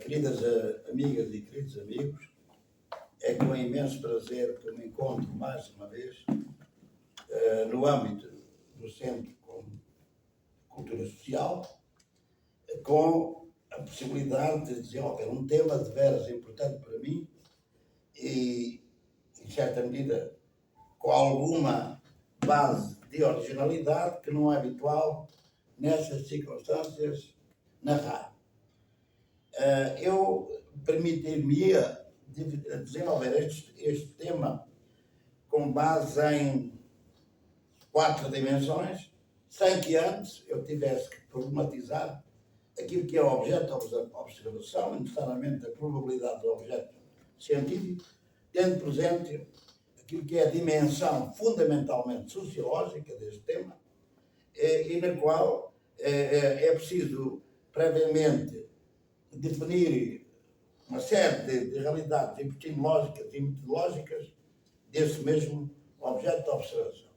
Queridas amigas e queridos amigos, é com imenso prazer que me encontro mais uma vez no âmbito do Centro de Cultura Social, com a possibilidade de desenvolver um tema de veras importante para mim e, em certa medida, com alguma base de originalidade que não é habitual nessas circunstâncias na rádio. Eu permitir-me-ia desenvolver este tema com base em 4 dimensões, sem que antes eu tivesse que problematizar aquilo que é o objeto da observação, necessariamente a probabilidade do objeto científico, tendo presente aquilo que é a dimensão fundamentalmente sociológica deste tema, e na qual é preciso previamente definir uma série de realidades epistemológicas e metodológicas desse mesmo objeto de observação.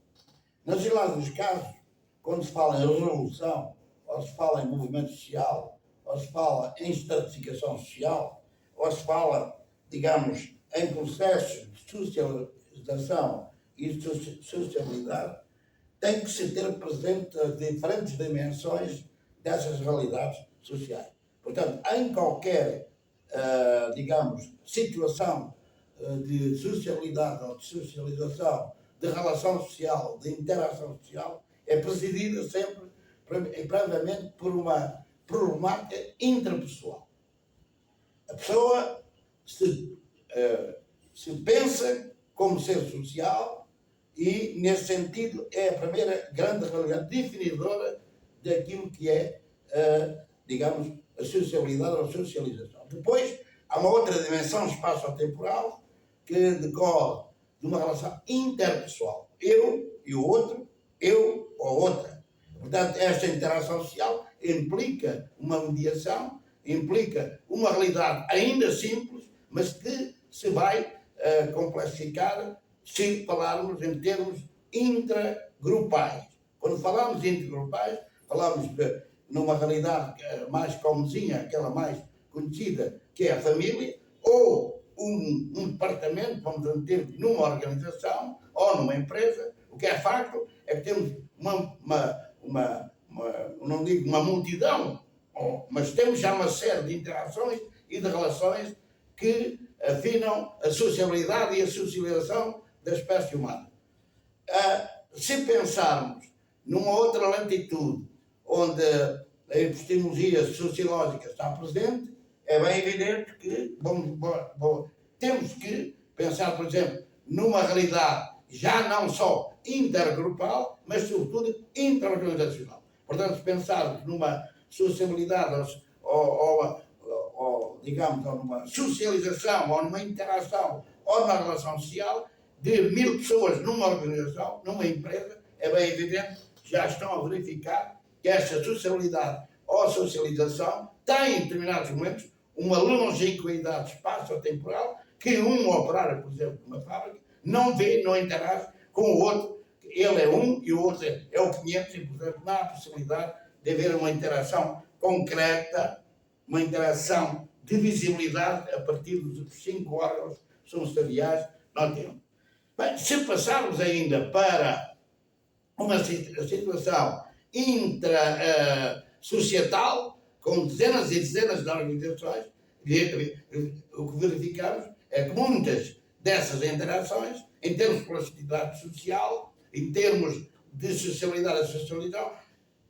Na geral dos casos, quando se fala em revolução, ou se fala em movimento social, ou se fala em estratificação social, ou se fala, digamos, em processos de socialização e de sociabilidade, tem que se ter presente as diferentes dimensões dessas realidades sociais. Portanto, em qualquer, digamos, situação de sociabilidade ou de socialização, de relação social, de interação social, é presidida sempre, previamente, por uma problemática interpessoal. A pessoa se pensa como ser social e, nesse sentido, é a primeira grande realidade definidora daquilo que é, digamos, a sociabilidade ou a socialização. Depois, há uma outra dimensão espaço-temporal que decorre de uma relação interpessoal. Eu e o outro, eu ou outra. Portanto, esta interação social implica uma mediação, implica uma realidade ainda simples, mas que se vai complexificar se falarmos em termos intragrupais. Quando falamos de intergrupais, falamos numa realidade mais comezinha, aquela mais conhecida, que é a família, ou um departamento, vamos dizer, numa organização ou numa empresa. O que é facto é que temos não digo uma multidão, mas temos já uma série de interações e de relações que afinam a sociabilidade e a socialização da espécie humana. Se pensarmos numa outra latitude, onde a epistemologia sociológica está presente, é bem evidente que temos que pensar, por exemplo, numa realidade já não só intergrupal, mas sobretudo interorganizacional. Portanto, se pensarmos numa sociabilidade ou digamos, ou numa socialização, ou numa interação, ou numa relação social de 1000 pessoas numa organização, numa empresa, é bem evidente que já estão a verificar que esta sociabilidade ou socialização tem, em determinados momentos, uma longevidade espaço-temporal que um operário, por exemplo, numa fábrica, não vê, não interage com o outro. Ele é um e o outro é o 500, e, portanto, não há possibilidade de haver uma interação concreta, uma interação de visibilidade a partir dos 5 órgãos sensoriais que nós temos. Bem, se passarmos ainda para uma situação intrasocietal, com dezenas e dezenas de organizações, o que verificamos é que muitas dessas interações, em termos de plasticidade social, em termos de socialidade e socialização,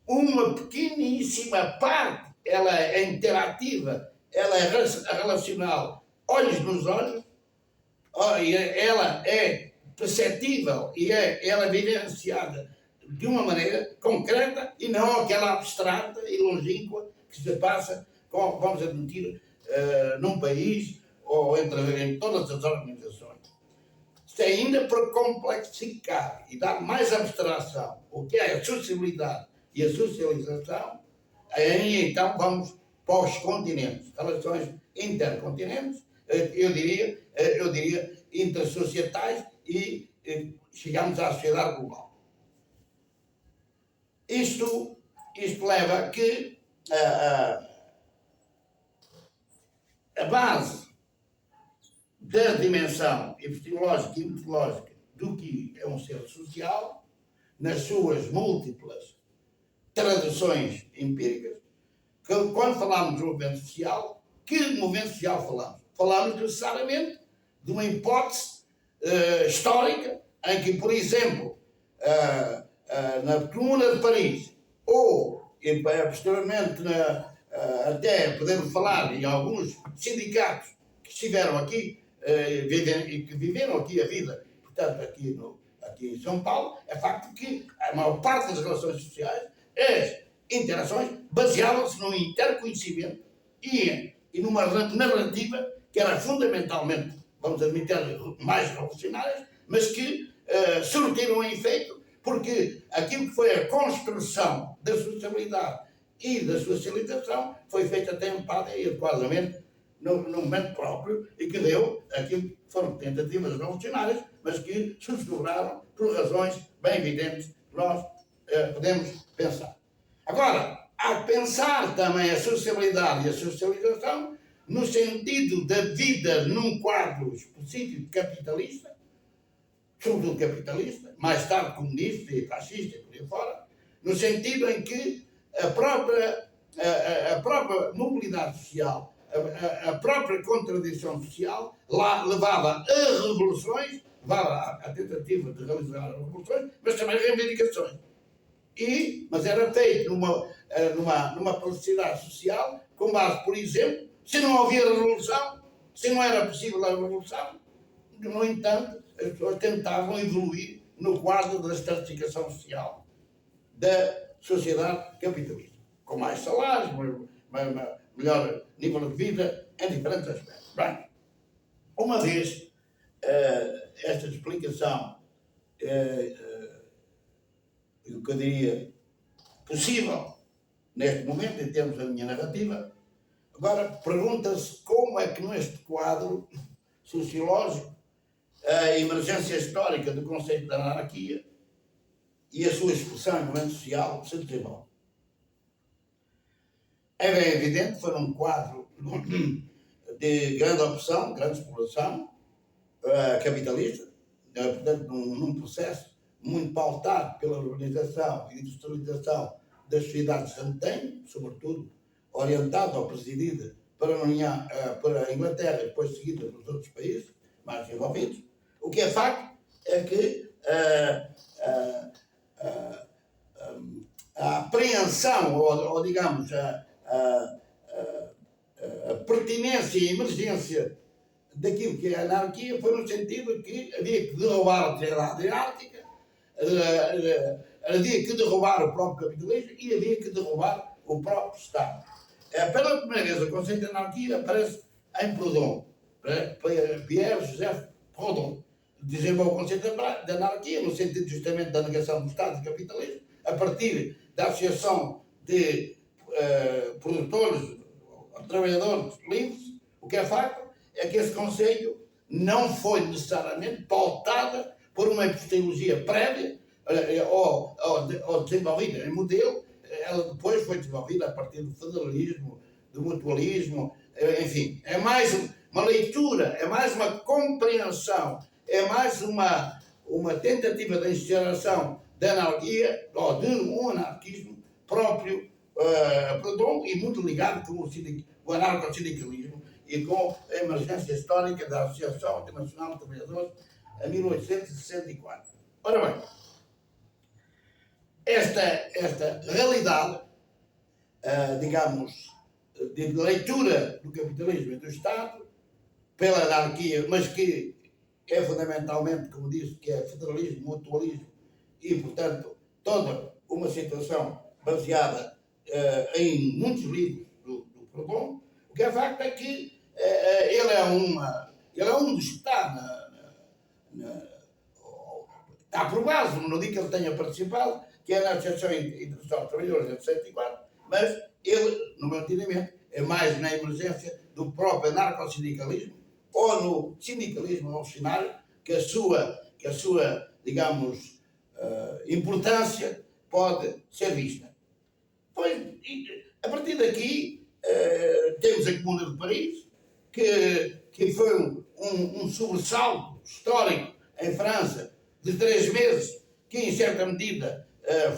uma pequeníssima parte, ela é interativa, ela é relacional, olhos nos olhos, ela é perceptível e ela é vivenciada de uma maneira concreta e não aquela abstrata e longínqua que se passa, vamos admitir, num país ou em todas as organizações. Se ainda para complexificar e dar mais abstração o que é a sociabilidade e a socialização, aí então vamos para os continentes, relações intercontinentes, eu diria intersocietais e chegamos à sociedade global. Isto leva a que a base da dimensão epistemológica e metodológica do que é um ser social, nas suas múltiplas traduções empíricas. Quando falamos de movimento social, que movimento social falamos? Falamos necessariamente de uma hipótese histórica em que, por exemplo, na Comuna de Paris, ou posteriormente até podemos falar em alguns sindicatos que estiveram aqui e que viveram aqui a vida, portanto, aqui em São Paulo, é facto que a maior parte das relações sociais, as interações, baseavam-se num interconhecimento e numa narrativa que era fundamentalmente, vamos admitir, mais revolucionárias, mas que surtiram efeito, porque aquilo que foi a construção da sociabilidade e da socialização foi feita atempada e adequadamente no momento próprio, e que deu aquilo que foram tentativas revolucionárias, mas que se desdobraram por razões bem evidentes que nós podemos pensar. Agora, há que pensar também a sociabilidade e a socialização no sentido da vida num quadro específico capitalista, sobretudo capitalista, mais tarde comunista e fascista e por aí fora, no sentido em que a própria mobilidade social, a própria contradição social levava a revoluções, levava à tentativa de realizar revoluções, mas também reivindicações. Mas era feito numa publicidade social com base, por exemplo, se não havia revolução, se não era possível a revolução, no entanto, as pessoas tentavam evoluir no quadro da estratificação social da sociedade capitalista, com mais salários, melhor nível de vida, em diferentes aspectos. Bem, uma vez esta explicação, o que eu diria possível neste momento, em termos da minha narrativa, agora pergunta-se como é que neste quadro sociológico a emergência histórica do conceito da anarquia e a sua expressão em movimento social se desenvolve. É bem evidente, foi num quadro de grande opção, grande exploração capitalista, portanto num processo muito pautado pela urbanização e industrialização das sociedades de antanho, sobretudo orientada ou presidida para a Inglaterra e depois seguida pelos outros países mais desenvolvidos. O que é facto é que a apreensão, ou digamos, a pertinência e emergência daquilo que é a anarquia foi no sentido que havia que derrubar a sociedade hierárquica, havia que derrubar o próprio capitalismo e havia que derrubar o próprio Estado. Pela primeira vez, o conceito de anarquia aparece em Proudhon. Pierre-Joseph Proudhon desenvolve o conceito de anarquia no sentido justamente da negação do Estado e do capitalismo, a partir da associação de produtores, trabalhadores livres. O que é facto é que esse conceito não foi necessariamente pautada por uma epistemologia prévia ou desenvolvida em modelo. Ela depois foi desenvolvida a partir do federalismo, do mutualismo, enfim. É mais uma leitura, é mais uma compreensão, é mais uma tentativa de instalação da anarquia, ou de um anarquismo próprio, Proudhon, e muito ligado com o anarco-sindicalismo e com a emergência histórica da Associação Internacional de Trabalhadores em 1864. Ora bem, esta realidade, digamos, de leitura do capitalismo e do Estado pela anarquia, mas que é fundamentalmente, como disse, que é federalismo, mutualismo e, portanto, toda uma situação baseada em muitos livros do Proudhon. O que é facto é que ele é um dos que está por base, não digo que ele tenha participado, que é na Associação Internacional de Trabalhadores de 64, mas ele, no meu entendimento, é mais na emergência do próprio anarco-sindicalismo ou no sindicalismo revolucionário que a sua digamos, importância pode ser vista. Pois, a partir daqui, temos a Comuna de Paris, que foi um sobressalto histórico em França de 3 meses, que em certa medida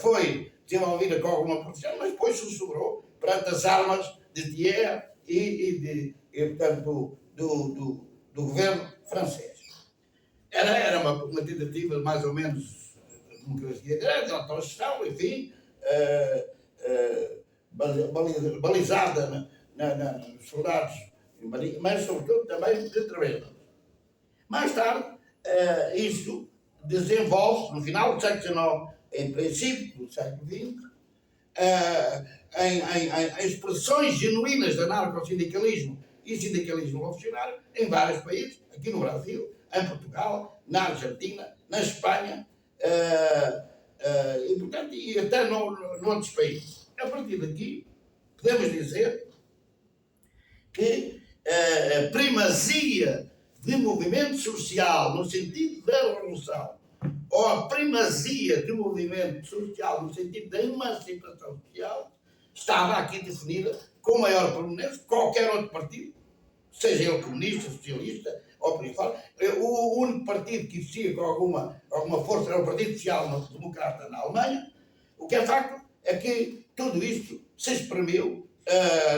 foi desenvolvida com alguma produção, mas depois se sobrou perante as armas de Thiers e portanto, do governo francês. Era uma tentativa mais ou menos de democracia direta, de autogestão, enfim, balizada nos soldados, mas sobretudo também de trabalhadores. Mais tarde, isto desenvolve-se, no final do século XIX, em princípio do século XX, em expressões genuínas de anarcossindicalismo e sindicalismo revolucionário em vários países, aqui no Brasil, em Portugal, na Argentina, na Espanha, e, portanto, e até noutros países. A partir daqui, podemos dizer que a primazia de movimento social no sentido da revolução, ou a primazia de movimento social no sentido da emancipação social, estava aqui definida com maior prominência que qualquer outro partido, seja ele comunista, socialista ou por aí fora. O único partido que existia com alguma força era o Partido Social Democrata na Alemanha. O que é facto é que tudo isto se espremeu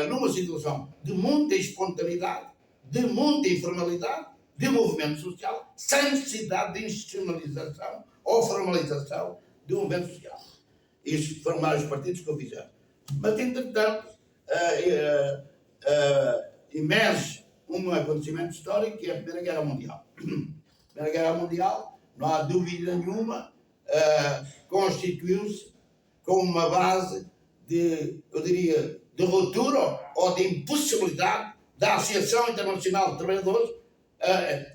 numa situação de muita espontaneidade, de muita informalidade, de movimento social, sem necessidade de institucionalização ou formalização de um movimento social. Isso foram vários partidos que o fizeram. Mas, entretanto, emerge um acontecimento histórico que é a Primeira Guerra Mundial. A Primeira Guerra Mundial, não há dúvida nenhuma, constituiu-se como uma base de, eu diria, de ruptura ou de impossibilidade da Associação Internacional de Trabalhadores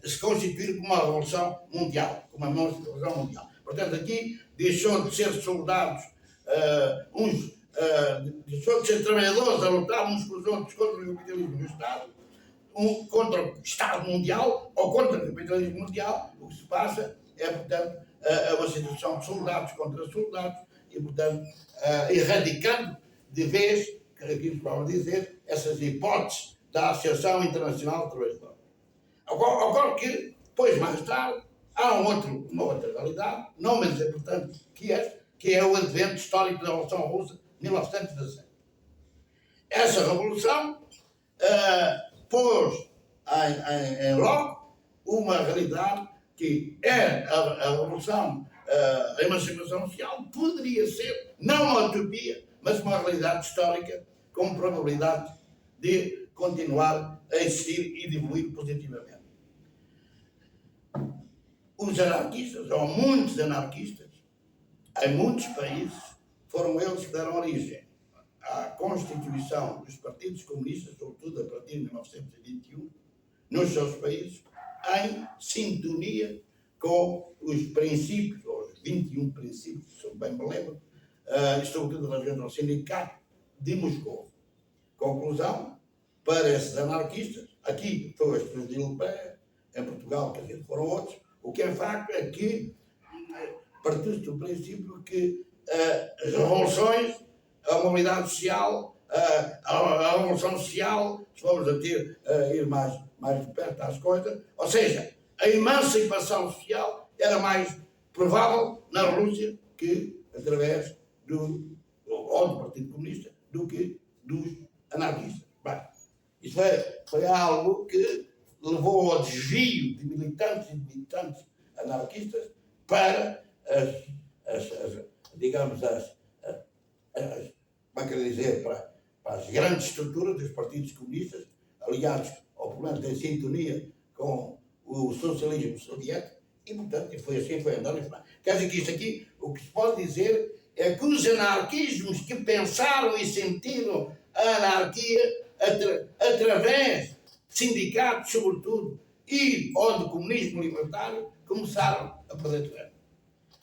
se constituir como uma revolução mundial, como uma revolução mundial. Portanto, aqui deixou de ser soldados, deixou de ser trabalhadores a lutar uns com os outros contra o capitalismo do Estado, contra o Estado mundial ou contra o capitalismo mundial. O que se passa é, portanto, uma situação de soldados contra soldados e, portanto, erradicando de vez, que aqui se pode dizer, essas hipóteses da Associação Internacional de Trabalhadores. Agora que, depois, mais tarde, há uma outra realidade, não menos importante que é o advento histórico da Revolução Russa de 1917. Essa revolução pôs em loco uma realidade que é a revolução, a emancipação social, poderia ser, não uma utopia, mas uma realidade histórica com probabilidade de continuar a existir e de evoluir positivamente. Os anarquistas, ou muitos anarquistas, em muitos países, foram eles que deram origem à constituição dos partidos comunistas, sobretudo a partir de 1921, nos seus países, em sintonia com os princípios, ou os 21 princípios, se eu bem me lembro, sobretudo relacionados ao sindicato de Moscou. Conclusão, para esses anarquistas, aqui foi a Cruz de Lopé, em Portugal, quer dizer, foram outros. O que é facto é que partiu-se do princípio que as revoluções, a mobilidade social, a revolução social, se vamos ir mais de perto às coisas, ou seja, a emancipação social era mais provável na Rússia que através do Partido Comunista do que dos anarquistas. Bem, isso foi algo que levou ao desvio de militantes e de militantes anarquistas para para as grandes estruturas dos partidos comunistas, aliados ao problema da sintonia com o socialismo soviético, e, portanto, foi assim, foi andando. Quer dizer que isto aqui, o que se pode dizer é que os anarquismos que pensaram e sentiram a anarquia através de sindicatos, sobretudo, ou do comunismo libertário, começaram a perder terreno.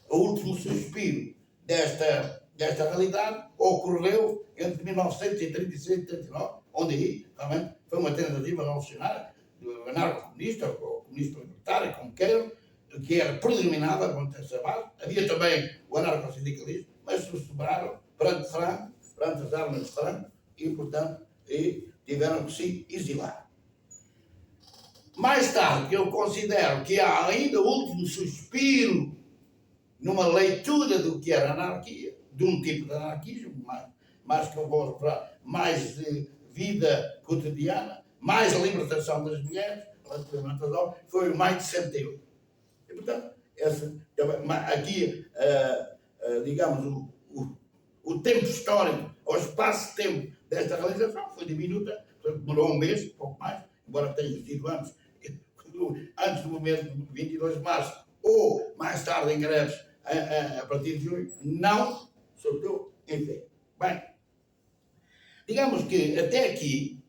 O último suspiro desta realidade ocorreu entre 1936 e 1939, onde aí, realmente, foi uma tentativa revolucionária do anarco-comunista, ou comunista libertário, como queiram, que era predominada contra essa base. Havia também o anarco-sindicalismo, mas se sobraram perante Franco, perante as armas de Franco, e, portanto, tiveram que se exilar. Mais tarde, eu considero que há ainda o último suspiro numa leitura do que era anarquia, de um tipo de anarquismo, mais que eu vou para mais de vida cotidiana, mais a libertação das mulheres, relativamente às obras, foi o maio de 68. E, portanto, aqui, digamos, o tempo histórico, o espaço-tempo desta realização foi diminuta, demorou um mês, pouco mais, embora tenha sido antes do momento de 22 de março, ou mais tarde em greves a partir de junho, não surtiu efeito. Bem, digamos que até aqui,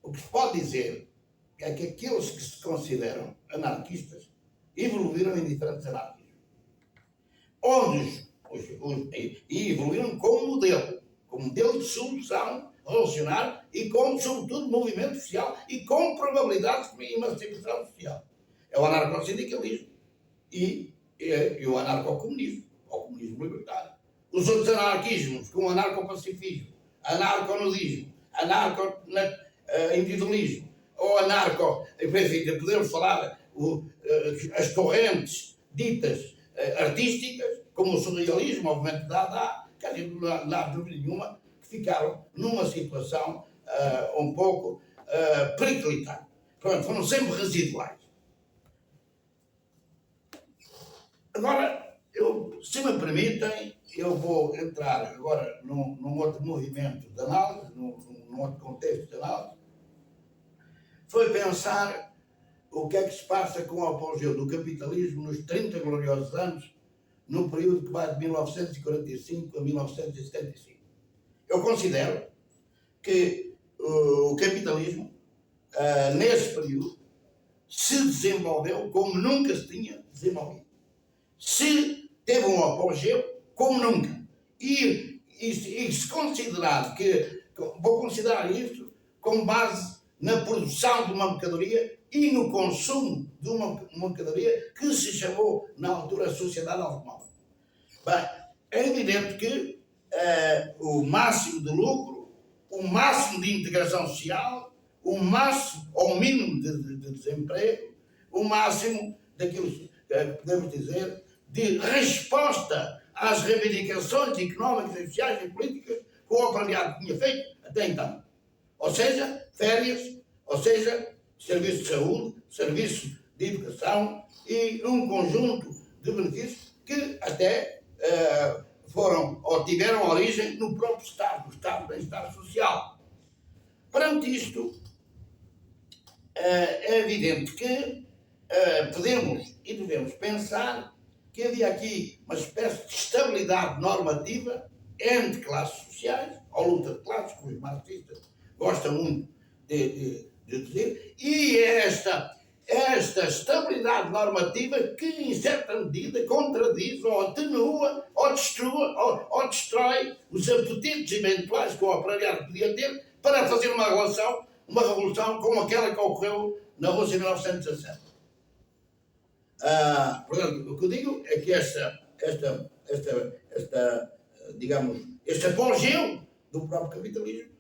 o que se pode dizer é que aqueles que se consideram anarquistas evoluíram em diferentes anarquismos, onde e evoluíram como modelo de solução revolucionária e com, sobretudo, movimento social e com probabilidades de emancipação social. É o anarcossindicalismo e o anarcocomunismo, ou comunismo libertário. Os outros anarquismos, como o anarcopacifismo, anarconudismo, anarco-individualismo, ou anarco, enfim, podemos falar as correntes ditas artísticas, como o surrealismo, o movimento da Dada, que não há dúvida nenhuma que ficaram numa situação um pouco periclitar. Pronto, foram sempre residuais. Agora, se me permitem, eu vou entrar agora num outro movimento de análise, num outro contexto de análise. Foi pensar o que é que se passa com o apogeu do capitalismo nos 30 gloriosos anos, no período que vai de 1945 a 1975. Eu considero que o capitalismo, nesse período, se desenvolveu como nunca se tinha desenvolvido. Se teve um apogeu como nunca. E se considerar que, vou considerar isto com base na produção de uma mercadoria e no consumo de uma mercadoria que se chamou na altura sociedade automóvel. Bem, é evidente que o máximo de lucro, o máximo de integração social, o máximo ou mínimo de desemprego, o máximo daquilo que podemos dizer de resposta às reivindicações económicas, sociais e políticas que o operariado tinha feito até então. Ou seja, férias, ou seja, serviço de saúde, serviço de educação e um conjunto de benefícios que até foram ou tiveram origem no próprio Estado, o Estado de Bem-Estar Social. Perante isto, é evidente que podemos e devemos pensar que havia aqui uma espécie de estabilidade normativa entre classes sociais, ou luta de classes, como os marxistas gostam muito de dizer, e esta estabilidade normativa que, em certa medida, contradiz ou atenua ou destrói os apetites eventuais que o operariado podia ter para fazer uma revolução como aquela que ocorreu na Rússia em 1917. Portanto, o que eu digo é que digamos, este apogeu do próprio capitalismo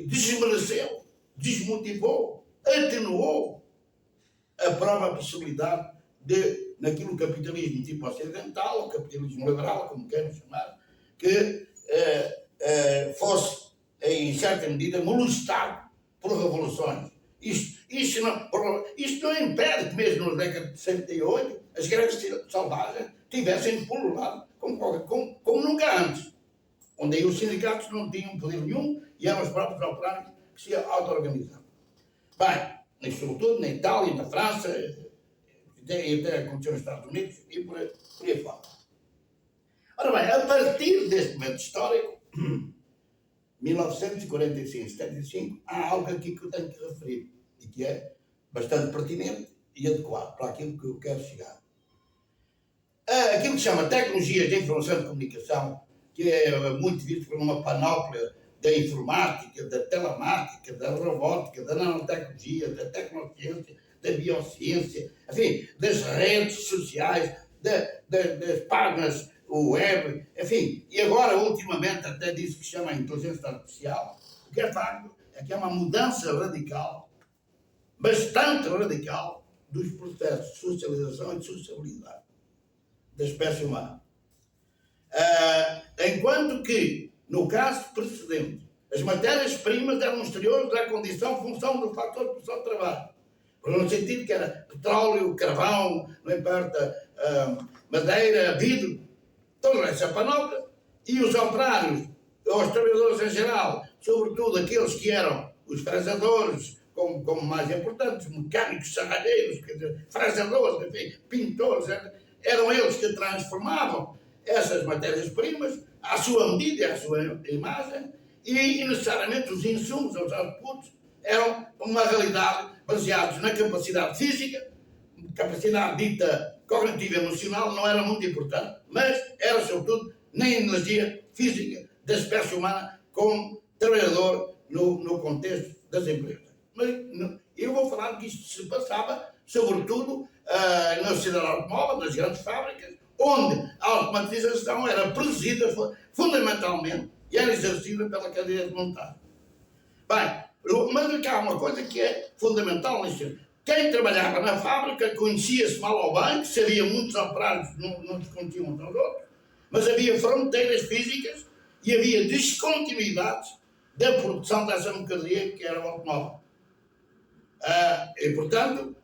desmereceu, desmotivou, atenuou a própria possibilidade de, naquilo capitalismo tipo ocidental, ou capitalismo liberal, como queremos chamar, que fosse, em certa medida, molestado por revoluções. Isto não impede que mesmo na década de 68 as greves selvagens tivessem pululado como nunca antes, onde aí os sindicatos não tinham poder nenhum e eram os próprios operários que se auto-organizavam. Bem, sobretudo na Itália, na França, e até aconteceu nos Estados Unidos e por aí fora. Ora bem, a partir deste momento histórico, 1945-75, há algo aqui que eu tenho que referir e que é bastante pertinente e adequado para aquilo que eu quero chegar. Aquilo que se chama tecnologias de informação e de comunicação, que é muito visto por uma panóplia da informática, da telemática, da robótica, da nanotecnologia, da tecnociência, da biociência, enfim, das redes sociais, das páginas web, enfim, e agora ultimamente até diz que se chama inteligência artificial. O que é facto é que é uma mudança radical, bastante radical dos processos de socialização e de sociabilidade da espécie humana. Enquanto que, no caso precedente, as matérias-primas eram exteriores à condição, função do fator de produção de trabalho. No sentido que era petróleo, carvão, não importa, madeira, vidro, toda essa panóplia, e os operários, os trabalhadores em geral, sobretudo aqueles que eram os fresadores, como mais importantes, mecânicos, serralheiros, fresadores, enfim, pintores, eram eles que transformavam essas matérias-primas à sua medida, à sua imagem, e necessariamente os insumos, os outputs, eram uma realidade baseados na capacidade física, capacidade dita cognitiva e emocional não era muito importante, mas era sobretudo na energia física da espécie humana como trabalhador no contexto das empresas. Mas eu vou falar que isto se passava sobretudo na sociedade automóvel, nas grandes fábricas, onde a automatização era produzida fundamentalmente e era exercida pela cadeia de montagem. Bem, mas há uma coisa que é fundamental nisto. Quem trabalhava na fábrica conhecia-se mal ou bem, que havia muitos operários que não descontiam uns aos outros, mas havia fronteiras físicas e havia descontinuidades da produção dessa mercadoria que era o automóvel. E, portanto,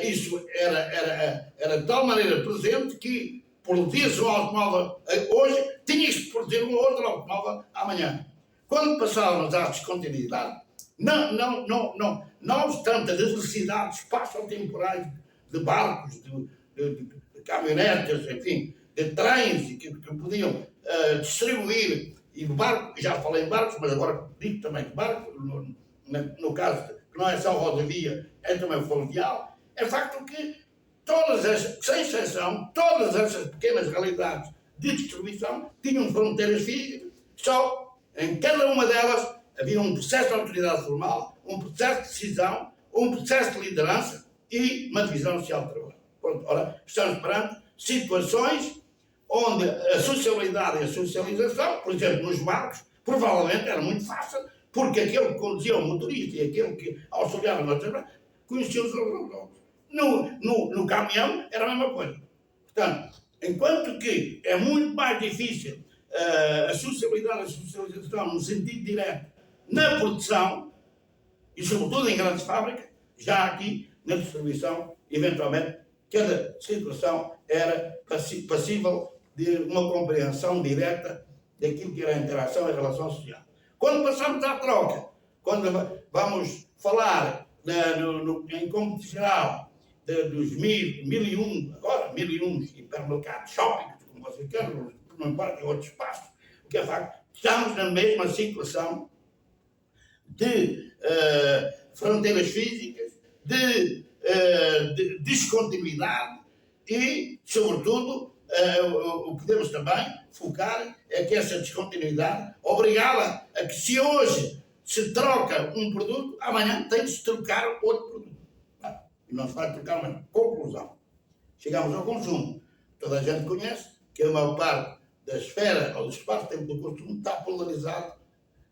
isso era de tal maneira presente que produzia-se um automóvel hoje, tinha-se de produzir um outro automóvel amanhã. Quando passávamos à descontinuidade, não obstante as necessidades espaço-temporais de barcos, de caminhonetas, enfim, de trens que podiam distribuir, e barco, já falei em barcos, mas agora digo também que barco, no caso que não é só rodovia, é também fluvial, é facto que sem exceção, todas essas pequenas realidades de distribuição tinham fronteiras físicas, só em cada uma delas havia um processo de autoridade formal, um processo de decisão, um processo de liderança e uma divisão social de trabalho. Pronto, ora, estamos perante situações onde a sociabilidade e a socialização, por exemplo, nos barcos, provavelmente era muito fácil, porque aquele que conduzia o motorista e aquele que auxiliava no trabalho conheciam os outros. No caminhão era a mesma coisa. Portanto, enquanto que é muito mais difícil a sociabilidade e a socialização no sentido direto na produção, e sobretudo em grandes fábricas, já aqui na distribuição, eventualmente, cada situação era passível de uma compreensão direta daquilo que era a interação e a relação social. Quando passamos à troca, quando vamos falar em cômputo geral dos 1001, agora 1001 hipermercados, shoppings, como vocês querem, não importa, outros espaços, o que é facto, estamos na mesma situação de fronteiras físicas, de descontinuidade e, sobretudo, o que podemos também focar é que essa descontinuidade obrigá-la a que, se hoje se troca um produto, amanhã tem de se trocar outro produto. E não se vai trocar uma conclusão. Chegamos ao consumo. Toda a gente conhece que a maior parte da esfera ou do espaço-tempo do consumo está polarizado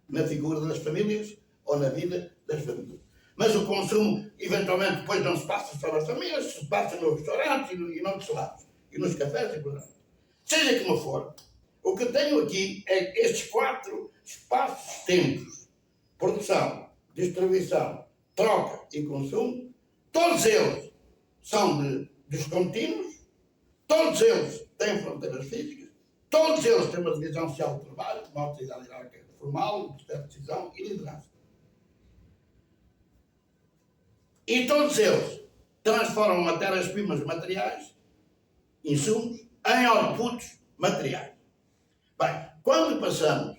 na figura das famílias ou na vida das famílias. Mas o consumo, eventualmente, depois não se passa só nas famílias, se passa nos restaurantes e noutros lados, e nos cafés e por aí. Seja como for, o que tenho aqui é estes 4 espaços-tempos: produção, distribuição, troca e consumo. Todos eles são descontínuos, todos eles têm fronteiras físicas, todos eles têm uma divisão social de trabalho, uma autoridade hierárquica formal, um processo de decisão e liderança. E todos eles transformam matérias-primas materiais, insumos, em outputs materiais. Bem, quando passamos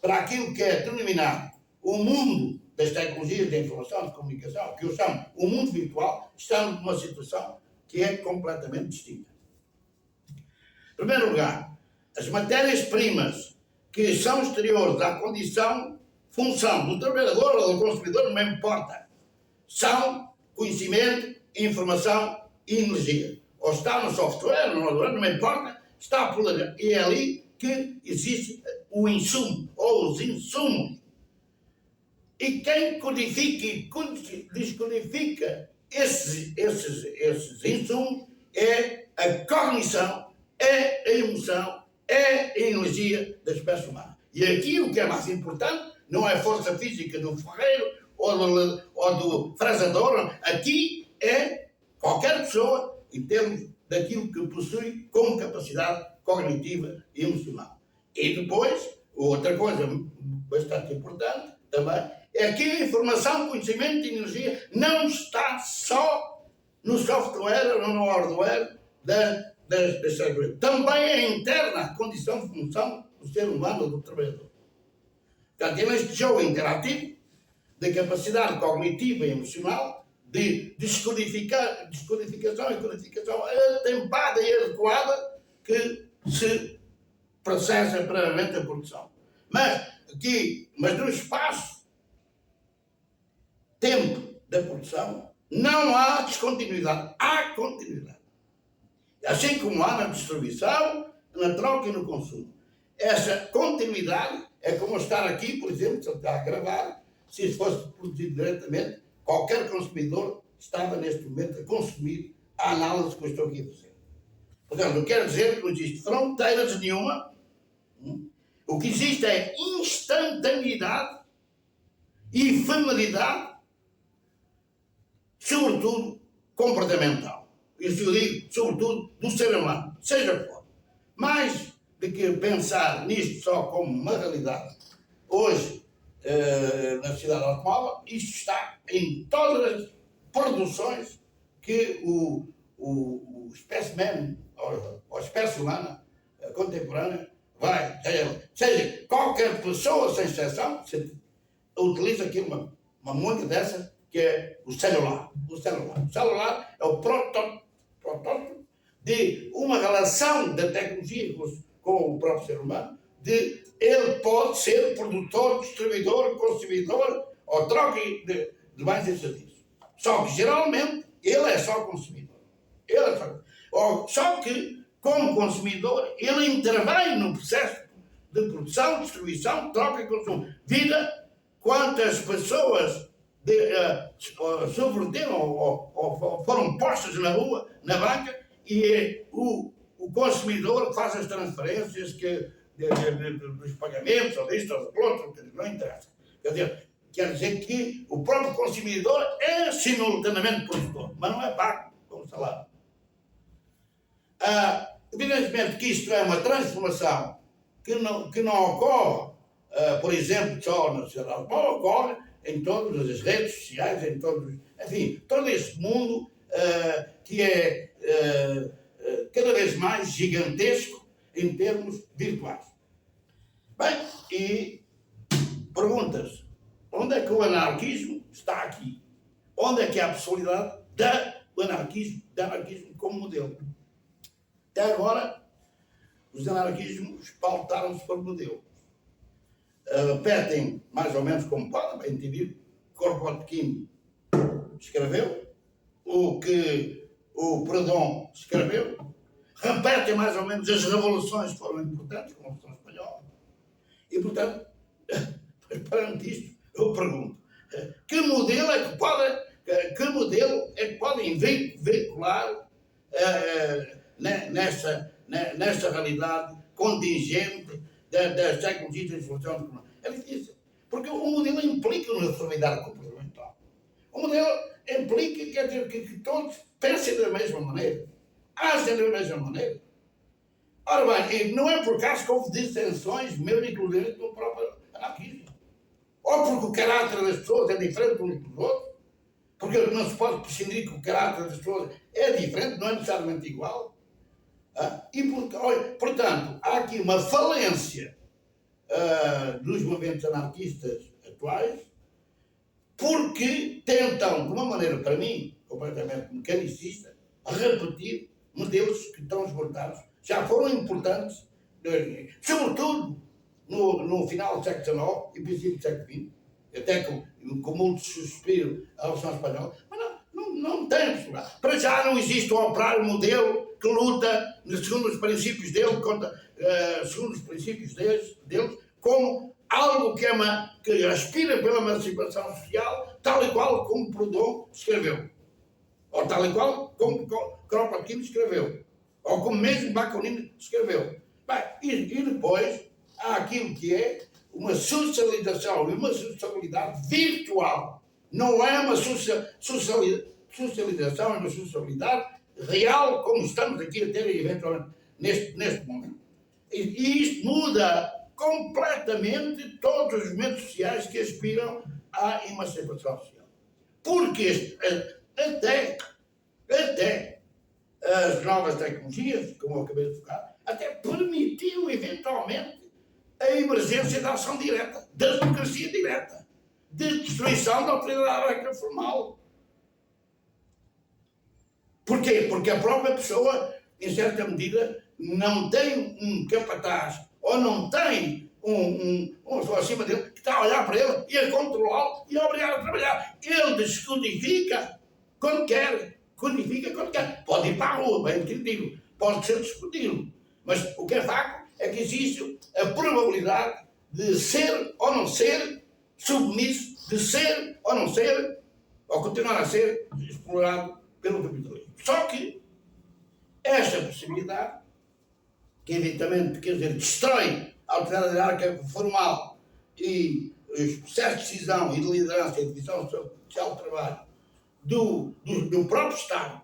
para aquilo que é denominado o mundo das tecnologias de informação e de comunicação, que eu chamo o mundo virtual, estamos numa situação que é completamente distinta. Em primeiro lugar, as matérias-primas que são exteriores à condição, função do trabalhador ou do consumidor, não me importa, são conhecimento, informação e energia. Ou está no software, não me importa, está por ali. E é ali que existe o insumo, ou os insumos. E quem codifica e descodifica esses insumos é a cognição, é a emoção, é a energia da espécie humana. E aqui o que é mais importante não é a força física do ferreiro ou do frazador, aqui é qualquer pessoa em termos daquilo que possui como capacidade cognitiva e emocional. E depois, outra coisa bastante importante também, é que a informação, conhecimento e energia não está só no software ou no hardware das células. Também é interna a condição de função do ser humano ou do trabalhador. Portanto, este jogo interativo de capacidade cognitiva e emocional, de descodificação e codificação atempada e adequada que se processa previamente a produção. Mas no espaço tempo da produção, não há descontinuidade, há continuidade. Assim como há na distribuição, na troca e no consumo. Essa continuidade é como estar aqui, por exemplo, se eu estar a gravar, se isso fosse produzido diretamente, qualquer consumidor estava neste momento a consumir a análise que eu estou aqui a fazer. Portanto, eu quero dizer que não existe fronteiras nenhuma. O que existe é instantaneidade e efemeridade, sobretudo comportamental. Isso eu digo, sobretudo, do ser humano, seja o que for. Mais do que pensar nisto só como uma realidade, hoje, na sociedade automóvel, isto está em todas as produções que o specimen, ou a espécie humana contemporânea, vai, seja qualquer pessoa, sem exceção, utiliza aqui uma monha dessa, que é o celular. O celular é o protótipo de uma relação da tecnologia com o próprio ser humano, de ele pode ser produtor, distribuidor, consumidor, ou troca de bens e serviços. Só que, geralmente, ele é só consumidor. Só que, como consumidor, ele intervém no processo de produção, distribuição, troca e consumo. Vida, quantas pessoas subverteram ou foram postas na rua, na banca, e o consumidor faz as transferências dos pagamentos, ou disto, ou do outro, não interessa. Quer dizer que o próprio consumidor é simultaneamente produtor, mas não é pago com salário. Evidentemente que isto é uma transformação que não ocorre, por exemplo, só na sociedade, mas ocorre em todas as redes sociais, enfim, todo este mundo que é cada vez mais gigantesco em termos virtuais. Bem, e perguntas, onde é que o anarquismo está aqui? Onde é que há a possibilidade do anarquismo como modelo? Até agora, os anarquismos pautaram-se por modelo. Repetem mais ou menos como podem, bem entendido, Kropotkin escreveu, o que o Proudhon escreveu, repetem mais ou menos as revoluções que foram importantes, como a Revolução Espanhola. E, portanto, perante isto, eu pergunto, que modelo é que podem veicular nesta realidade contingente das tecnologias de informação? É difícil, porque o modelo implica uma uniformidade comportamental. O modelo implica, quer dizer, que todos pensem da mesma maneira, agem da mesma maneira. Ora bem, não é por acaso que houve dissensões, mesmo inclusive no próprio anarquismo. Ou porque o caráter das pessoas é diferente uns dos outros, porque não se pode prescindir que o caráter das pessoas é diferente, não é necessariamente igual. E, portanto, há aqui uma falência dos movimentos anarquistas atuais, porque tentam, de uma maneira, para mim, completamente mecanicista, repetir modelos que estão esgotados, já foram importantes, sobretudo no final do século XIX e princípio do século XX, até com muito suspiro a Revolução Espanhola, mas não tem possibilidade. Para já não existe um operário modelo que luta segundo os princípios dele, segundo os princípios deles, como algo que aspira pela emancipação social, tal e qual como Proudhon escreveu, ou tal e qual como Kropotkin escreveu, ou como mesmo Bakunin escreveu. Bem, e depois há aquilo que é uma socialização e uma sociabilidade virtual. Não é uma socialização, é uma sociabilidade real, como estamos aqui a ter eventualmente neste momento. E isto muda completamente todos os movimentos sociais que aspiram à emancipação social. Porque até as novas tecnologias, como eu acabei de focar, até permitiu eventualmente a emergência da ação direta, da democracia direta, de destruição da autoridade formal. Porquê? Porque a própria pessoa, em certa medida, não tem um capataz ou não tem uma pessoa acima dele que está a olhar para ele e a controlá-lo e a obrigar a trabalhar. Ele descodifica quando quer. Codifica quando quer. Pode ir para a rua, bem entendido. Pode ser discutido. Mas o que é facto é que existe a probabilidade de ser ou não ser submisso, de ser ou não ser, ou continuar a ser explorado pelo capitalismo. Só que esta possibilidade, que evidentemente, quer dizer, destrói a autoridade hierárquica formal e os processos de decisão e de liderança e de divisão social do trabalho do próprio Estado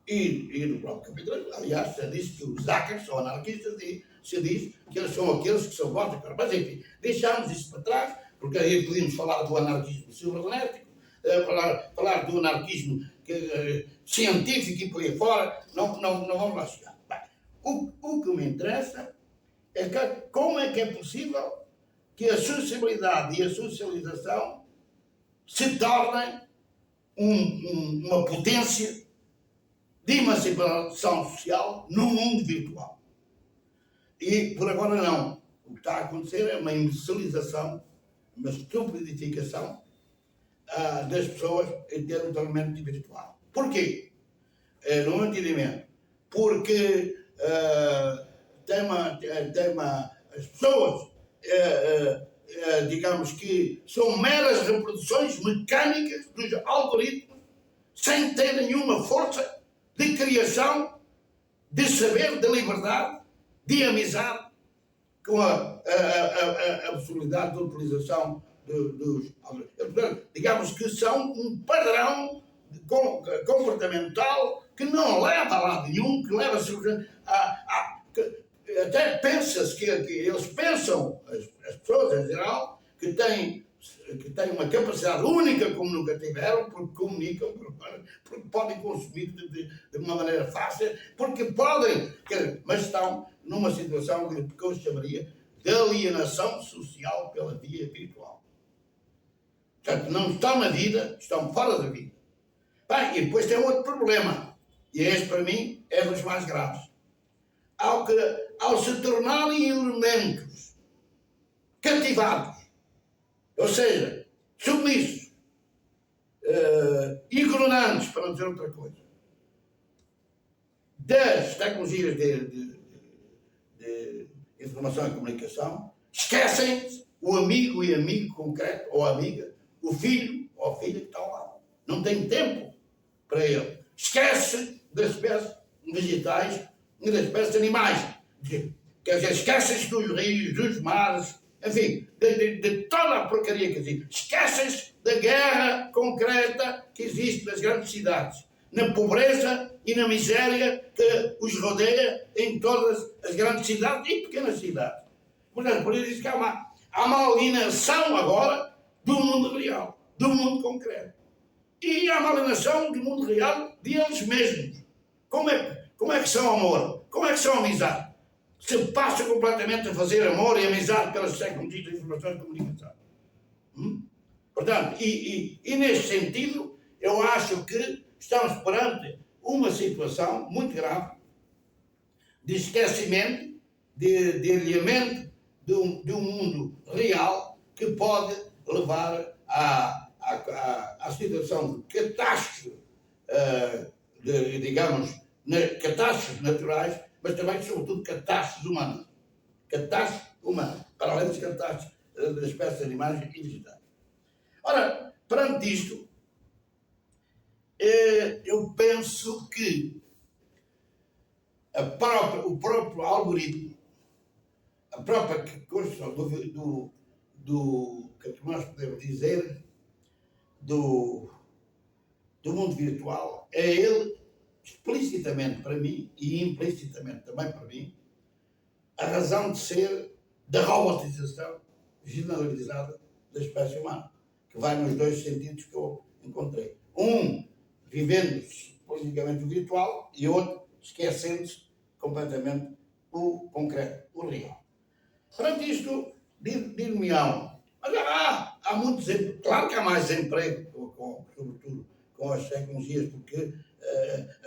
e do próprio capitalismo. Aliás, já disse que os hackers são anarquistas e se diz que eles são aqueles que são votos. Mas enfim, deixamos isso para trás, porque aí podíamos falar do anarquismo cibernético, falar do anarquismo científico e por aí fora, não vamos lá chegar. Bem, o que me interessa é como é que é possível que a sociabilidade e a socialização se tornem uma potência de emancipação social no mundo virtual. E por agora não. O que está a acontecer é uma imbecilização, uma estupidificação das pessoas em termos totalmente virtual. Porquê? No meu entendimento, porque as pessoas, digamos que são meras reproduções mecânicas dos algoritmos, sem ter nenhuma força de criação, de saber, de liberdade, de amizade, com a possibilidade de utilização dos algoritmos. Digamos que são um padrão comportamental que não leva a lado nenhum, que leva até pensa-se que eles pensam, as pessoas em geral, que têm uma capacidade única como nunca tiveram, porque comunicam, porque podem consumir de uma maneira fácil, porque podem, mas estão numa situação que eu chamaria de alienação social pela via virtual. Portanto, não estão na vida, estão fora da vida. Bem, e depois tem outro problema, e este para mim é dos mais graves. Ao se tornarem elementos cativados, ou seja, submissos, ignorantes, para não dizer outra coisa, das tecnologias de informação e comunicação, esquecem o amigo e amigo concreto, ou amiga, o filho ou a filha que está ao lado. Não tem tempo para ele. Esquece das espécies vegetais e das espécies animais. Quer dizer, esquecem-se dos rios, dos mares, enfim, de toda a porcaria que existe. Esquecem-se da guerra concreta que existe nas grandes cidades, na pobreza e na miséria que os rodeia em todas as grandes cidades e pequenas cidades. Portanto, por isso que há uma alienação agora do mundo real, do mundo concreto. E há uma alienação do mundo real de eles mesmos. Como é que são amor? Como é que são amizade? Se passam completamente a fazer amor e amizade pelas tecnologias de informação e comunicação. Portanto, e neste sentido, eu acho que estamos perante uma situação muito grave de esquecimento, de alinhamento de um mundo real que pode levar à situação de catástrofe, digamos, catástrofes naturais, mas também, sobretudo, catástrofes humanas. Catástrofes humanas, para além das catástrofes das espécies animais e vegetais. Ora, perante isto, eu penso que o próprio algoritmo, a própria construção do que nós podemos dizer do mundo virtual, é ele, explicitamente para mim e implicitamente também para mim, a razão de ser da robotização generalizada da espécie humana, que vai nos dois sentidos que eu encontrei. Um, vivendo politicamente o virtual, e outro, esquecendo-se completamente o concreto, o real. Perante isto, dir-me-ão, mas há muito desemprego, claro que há mais desemprego, sobretudo com as tecnologias, porque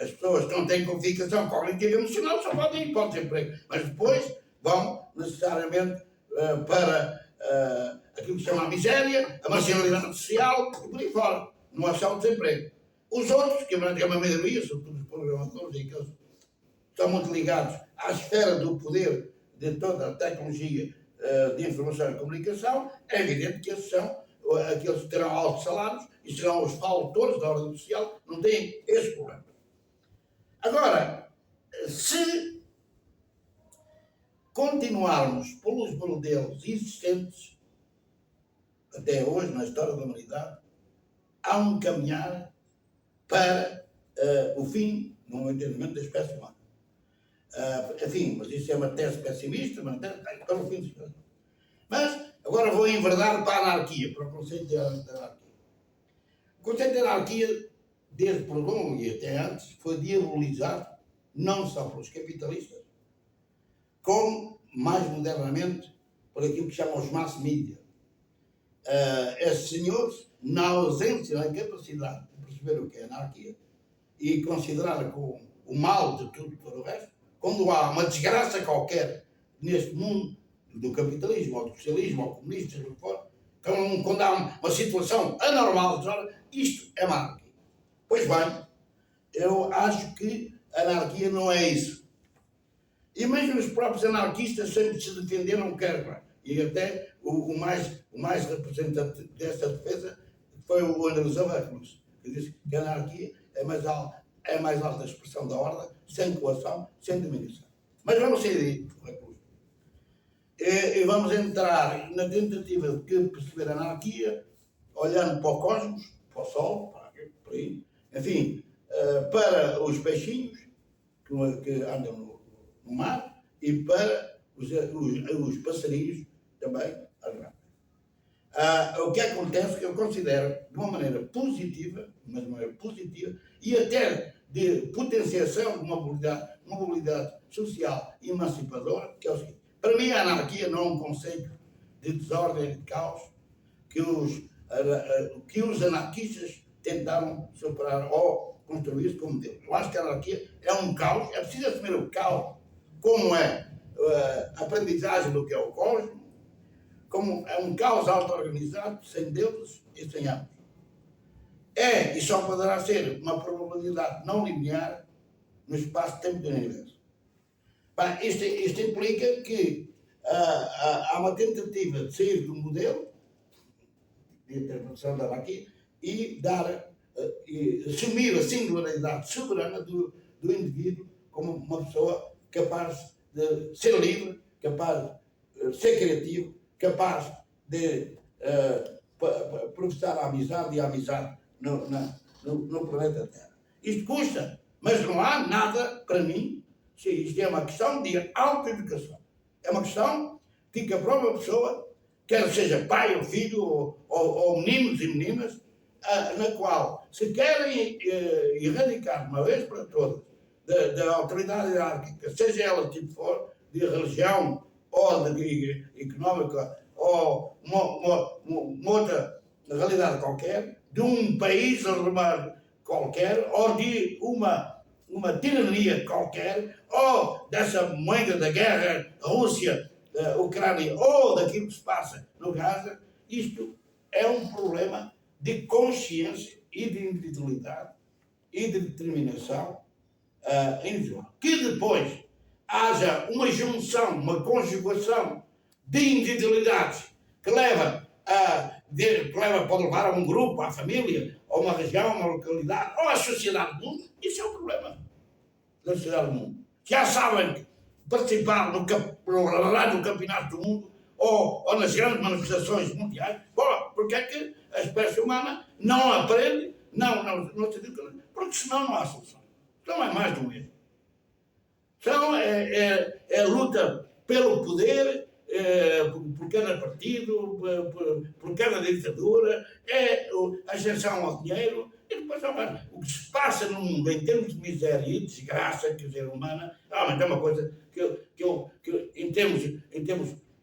as pessoas que não têm qualificação cognitiva e emocional só podem ir para o desemprego, mas depois vão necessariamente para aquilo que se chama a miséria, a marginalidade social e por aí fora. Não há só o desemprego. Os outros, que é uma maioria, sobretudo os programadores, e aqueles que estão muito ligados à esfera do poder de toda a tecnologia de informação e comunicação, é evidente que esses são aqueles que terão altos salários e serão os fautores da ordem social, não têm esse problema. Agora, se continuarmos pelos modelos existentes até hoje na história da humanidade, há um caminhar para o fim, no meu entendimento, da espécie humana. Enfim, mas isso é uma tese pessimista, mas para o fim da espécie. Mas agora vou enverdar para a anarquia, para o conceito de anarquia. O conceito de anarquia, desde por longo e até antes, foi diabolizado não só pelos capitalistas, como, mais modernamente, por aquilo que chamam os mass media. Esses senhores, na ausência da capacidade de perceber o que é anarquia e considerar como o mal de tudo o resto, quando há uma desgraça qualquer neste mundo do capitalismo, ou do socialismo, ou comunista, seja o que for, quando há uma situação anormal, isto é uma anarquia. Pois bem, eu acho que a anarquia não é isso. E mesmo os próprios anarquistas sempre se defenderam, e até o mais representante dessa defesa foi o André Zavaclos, que disse que a anarquia é a mais alta expressão da ordem, sem coação, sem dominação. Mas vamos sair daí, e vamos entrar na tentativa de perceber a anarquia, olhando para o cosmos, para o Sol, para aí, enfim, para os peixinhos que andam no mar e para os passarinhos também às ramas. O que acontece que eu considero de uma maneira positiva, e até de potenciação de uma mobilidade social emancipadora, que é o seguinte: para mim a anarquia não é um conceito de desordem, de caos, que os anarquistas tentaram superar ou construir como Deus. Eu acho que a anarquia é um caos, é preciso assumir o caos, como é a aprendizagem do que é o cosmos, como é um caos auto-organizado, sem deuses e sem ambos. E só poderá ser uma probabilidade não linear no espaço-tempo do universo. Isto implica que há uma tentativa de sair do modelo de interpretação da anarquia e assumir a singularidade soberana do indivíduo como uma pessoa capaz de ser livre, capaz de ser criativo, capaz de professar a amizade e a amizade no planeta Terra. Isto custa, mas não há nada, para mim, isto é uma questão de autoeducação. É uma questão que a própria pessoa, quer seja pai ou filho, ou meninos e meninas, na qual se querem erradicar de uma vez para todas da autoridade hierárquica, seja ela tipo for, de religião ou de económica ou uma outra realidade qualquer, de um país qualquer, ou de uma tirania qualquer, ou dessa moeda da guerra Rússia, Ucrânia, ou daquilo que se passa no Gaza. Isto é um problema de consciência e de individualidade e de determinação individual. Que depois haja uma junção, uma conjugação de individualidades que leva pode levar a um grupo, à família, a uma região, a uma localidade, ou à sociedade do mundo. Isso é o problema da sociedade do mundo. Já sabem que participar no campeonato do mundo ou nas grandes manifestações mundiais, porque é que a espécie humana não aprende, porque senão não há solução. Então é mais do mesmo. Então é luta pelo poder, por cada partido, por cada ditadura, é a ascensão ao dinheiro, e depois o que se passa no mundo em termos de miséria e desgraça, quer dizer, humana, realmente é uma coisa que em termos,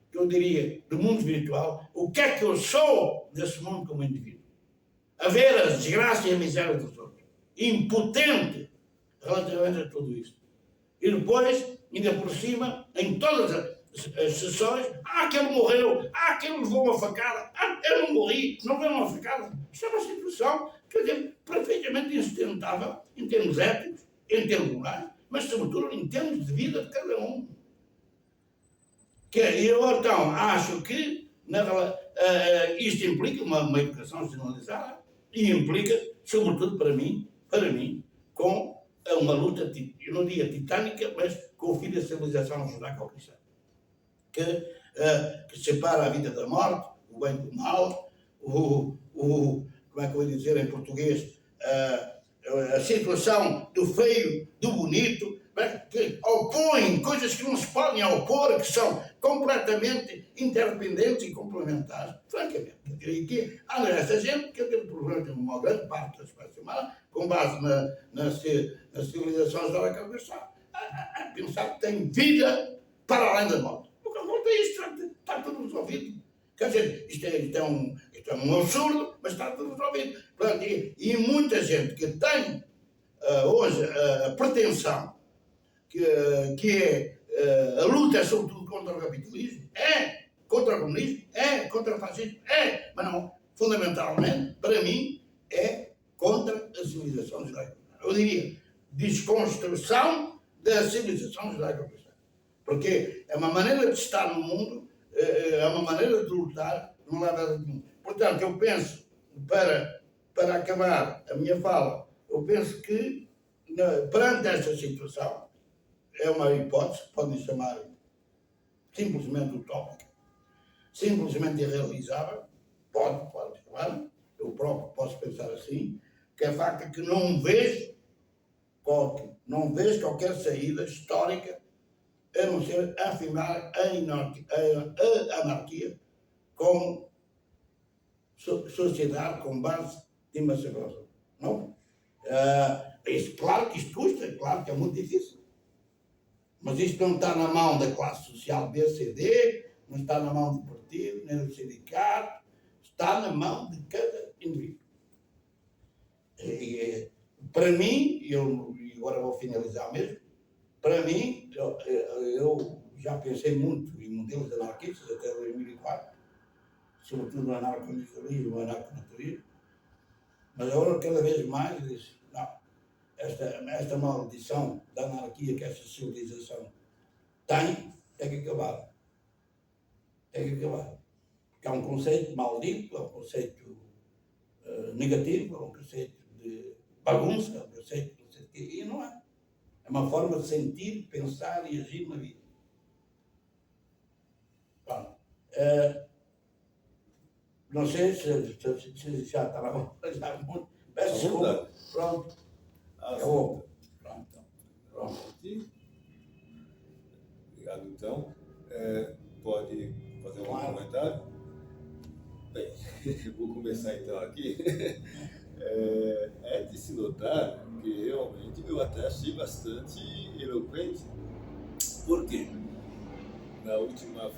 que eu diria, do mundo espiritual, o que é que eu sou desse mundo como indivíduo? A ver a desgraça e a miséria dos outros. Impotente relativamente a tudo isto. E depois, ainda por cima, em todas as sessões, aquele morreu, aquele levou uma facada, eu não morri, não levou uma facada. Isto é uma situação, quer dizer, perfeitamente insustentável em termos éticos, em termos morais, mas sobretudo em termos de vida de cada um. Eu então acho que isto implica uma educação generalizada e implica, sobretudo para mim, com uma luta, eu não diria titânica, mas com o fim da civilização judaico-cristã, que separa a vida da morte, o bem do mal, como é que eu vou dizer em português, a situação do feio, do bonito, que opõem coisas que não se podem opor, que são completamente interdependentes e complementares, francamente. E que há nessa gente que tem problemas, uma grande parte da espécie humana, com base na civilização judaico-cristã, a pensar que tem vida para além da morte. Porque a morte é isto, está tudo resolvido. Quer dizer, isto é um absurdo, mas está tudo resolvido. Portanto, e muita gente que tem hoje a pretensão que é a luta, sobretudo, contra o capitalismo, contra o comunismo, contra o fascismo, mas não, fundamentalmente, para mim, é contra a civilização judaico-cristã. Eu diria, desconstrução da civilização judaico-cristã. Porque é uma maneira de estar no mundo, é uma maneira de lutar, não leva a nenhum. Portanto, eu penso, para acabar a minha fala, eu penso que, perante esta situação, é uma hipótese, podem chamar simplesmente utópica, simplesmente irrealizável, pode chamar, eu próprio posso pensar assim, que é facto que não vejo qualquer saída histórica a não ser afirmar a anarquia como sociedade com base de emancipação. Não? Claro que isto custa, claro que é muito difícil. Mas isto não está na mão da classe social B, C, D, não está na mão do partido, nem do sindicato, está na mão de cada indivíduo. Para mim, e agora vou finalizar mesmo, para mim, eu já pensei muito em modelos anarquistas até 2004, sobretudo no anarco-individualismo, no anarco-naturismo, mas agora cada vez mais diz, não, esta maldição da anarquia que esta civilização tem que acabar. Tem que acabar. Porque é um conceito maldito, é um conceito negativo, é um conceito de bagunça, é um conceito e não é. É uma forma de sentir, pensar e agir na vida. Bom, não sei se já está na mão, já muito. Peço desculpa. Pronto. Pronto. Obrigado, então. Pode fazer um comentário? Bem, vou começar então aqui. É de se notar que realmente eu até achei bastante eloquente. Por quê? Na última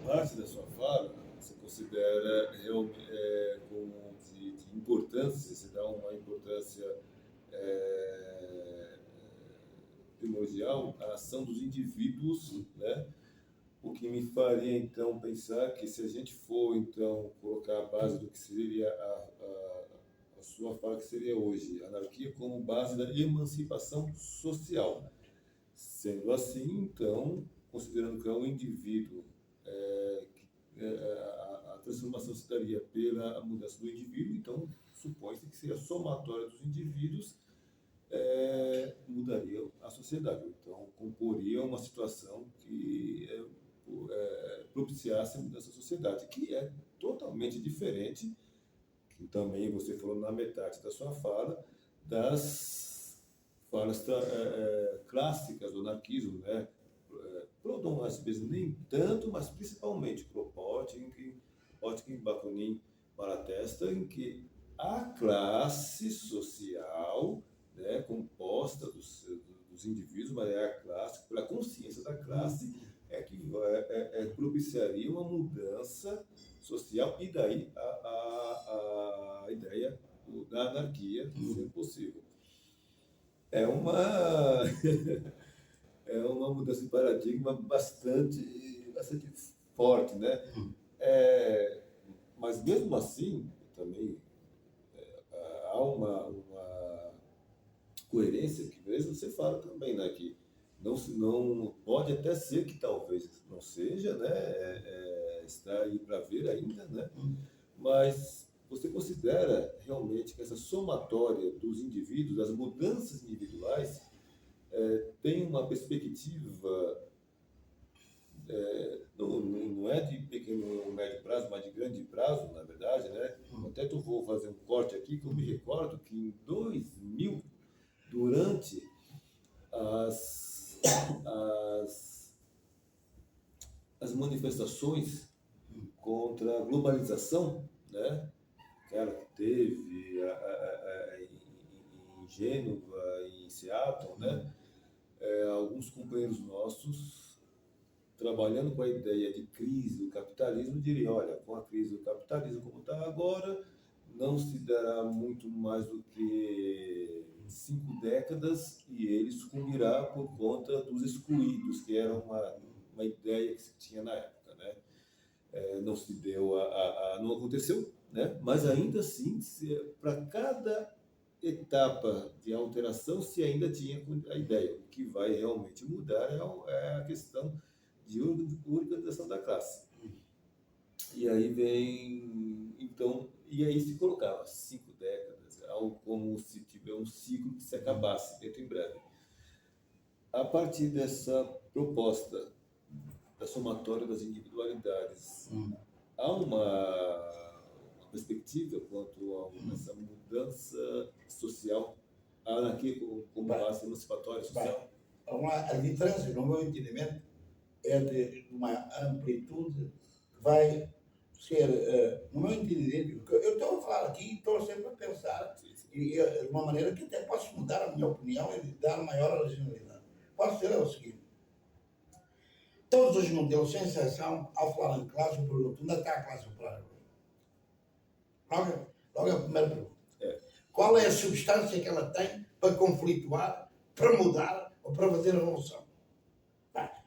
parte da sua fala, você considera como de importância, você dá uma importância primordial à ação dos indivíduos, né? O que me faria então pensar que se a gente for então colocar a base do que seria a sua fala que seria hoje, a anarquia como base da emancipação social. Sendo assim, então, considerando que é um indivíduo a transformação se daria pela mudança do indivíduo, então supõe-se que se a somatória dos indivíduos mudaria a sociedade, então comporia uma situação que propiciasse a mudança da sociedade, que é totalmente diferente, que também você falou na metade da sua fala, das falas clássicas do anarquismo, né? Proudhon, às vezes, nem tanto, mas principalmente Kropotkin, Bakunin, Malatesta, em que a classe social, né, composta dos indivíduos, mas é a classe, pela consciência da classe, que propiciaria uma mudança social, e daí a ideia da anarquia ser possível. É uma mudança de paradigma bastante forte, né? Mas mesmo assim, também há uma coerência que mesmo você fala também, né? Que não pode até ser que talvez não seja, né? Está aí para ver ainda, né? Mas você considera realmente que essa somatória dos indivíduos, as mudanças individuais, tem uma perspectiva, não é de pequeno ou médio prazo, mas de grande prazo, na verdade, né? Até vou fazer um corte aqui, que eu me recordo que em 2000, durante as manifestações contra a globalização, né? Aquela que teve em Gênova, em Seattle, né? Alguns companheiros nossos, trabalhando com a ideia de crise do capitalismo, diriam: olha, com a crise do capitalismo como está agora, não se dará muito mais do que 5 décadas e ele sucumbirá por conta dos excluídos, que era uma ideia que se tinha na época, né? Não se deu, não aconteceu, né? Mas ainda assim, para cada etapa de alteração, se ainda tinha a ideia. O que vai realmente mudar é a questão de organização da classe. E aí vem, então, e aí se colocava 5 décadas, algo como se tiver um ciclo que se acabasse dentro em breve. A partir dessa proposta da somatória das individualidades, há uma perspectiva quanto a essa mudança social, a anarquia como base emancipatória social? A diferença, no meu entendimento, é de uma amplitude que vai ser, no meu entendimento, eu estou a falar aqui e estou sempre a pensar de uma maneira que até posso mudar a minha opinião e dar maior originalidade. Posso dizer o seguinte: todos os modelos, sem exceção, ao falar em classe, eu pergunto: onde está a classe operária? Logo a primeira pergunta. Qual é a substância que ela tem para conflituar, para mudar ou para fazer a revolução?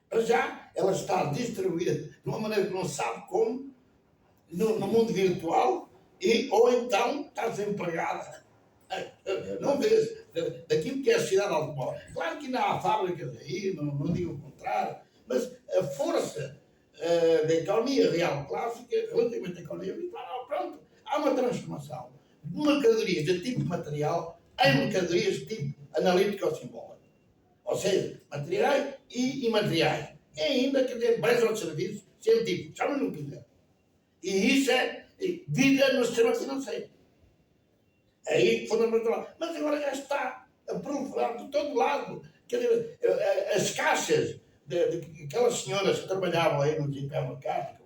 Para já, ela está distribuída de uma maneira que não sabe como, no mundo virtual, ou então está desempregada. Não vês daquilo que é a cidade automóvel. Claro que ainda há fábricas aí, não digo o contrário, mas a força da economia real clássica, relativamente à economia virtual, pronto, há uma transformação de mercadorias de tipo material em mercadorias de tipo analítico ou simbólico. Ou seja, materiais e imateriais. E ainda, quer dizer, bens ou serviços científicos, chama não quiser. E isso é vida no sistema financeiro. É aí fundamental. Mas agora já está a proliferar de todo lado. Quer dizer, as caixas de aquelas senhoras que trabalhavam aí nos hipermercados,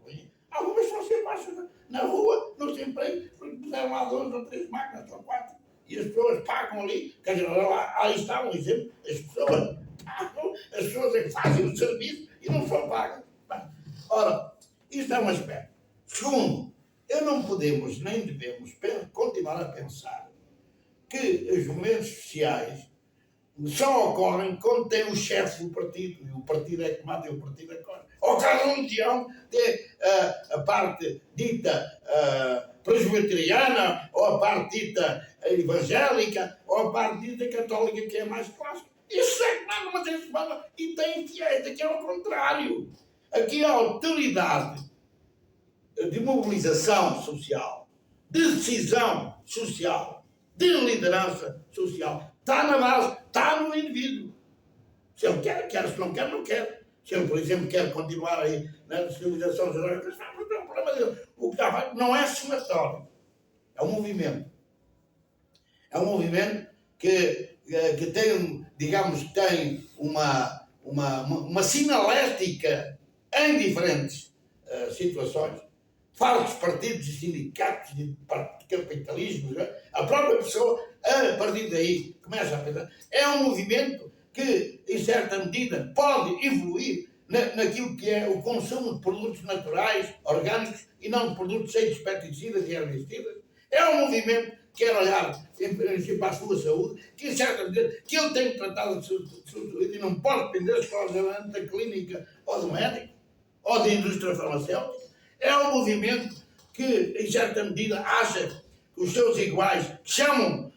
algumas estão sem baixas na rua, nos empregos, porque puseram lá 2 ou 3 máquinas ou 4. E as pessoas pagam ali, quer dizer, aí está um exemplo, as pessoas pagam, as pessoas é que fazem o serviço e não são pagas. Ora, isto é um aspecto. Segundo, não podemos nem devemos continuar a pensar que os movimentos sociais só ocorrem quando tem o chefe do partido, e o partido é que manda e o partido é que corre. Ou cada religião tem a parte dita presbiteriana, ou a parte dita evangélica, ou a parte dita católica, que é mais clássica. Isso é que manda uma transformação e tem fiéis. Aqui é o contrário. Aqui a autoridade de mobilização social, de decisão social, de liderança social, está na base, está no indivíduo. Se ele quer, quer. Se não quer, não quer. Se ele, por exemplo, quer continuar aí na civilização geral, não é um problema dele. O que não é somatório. É um movimento. É um movimento que tem, digamos, tem uma sinalética em diferentes situações. Vários partidos e sindicatos de capitalismo, a própria pessoa, a partir daí, começa a pensar. É um movimento que, em certa medida, pode evoluir naquilo que é o consumo de produtos naturais, orgânicos, e não de produtos cheios de pesticidas e herbicidas. É um movimento que quer olhar para a sua saúde, que, em certa medida, que ele tem tratado de sua saúde e não pode depender exclusivamente da clínica ou do médico ou da indústria farmacêutica. É um movimento que, em certa medida, acha que os seus iguais chamam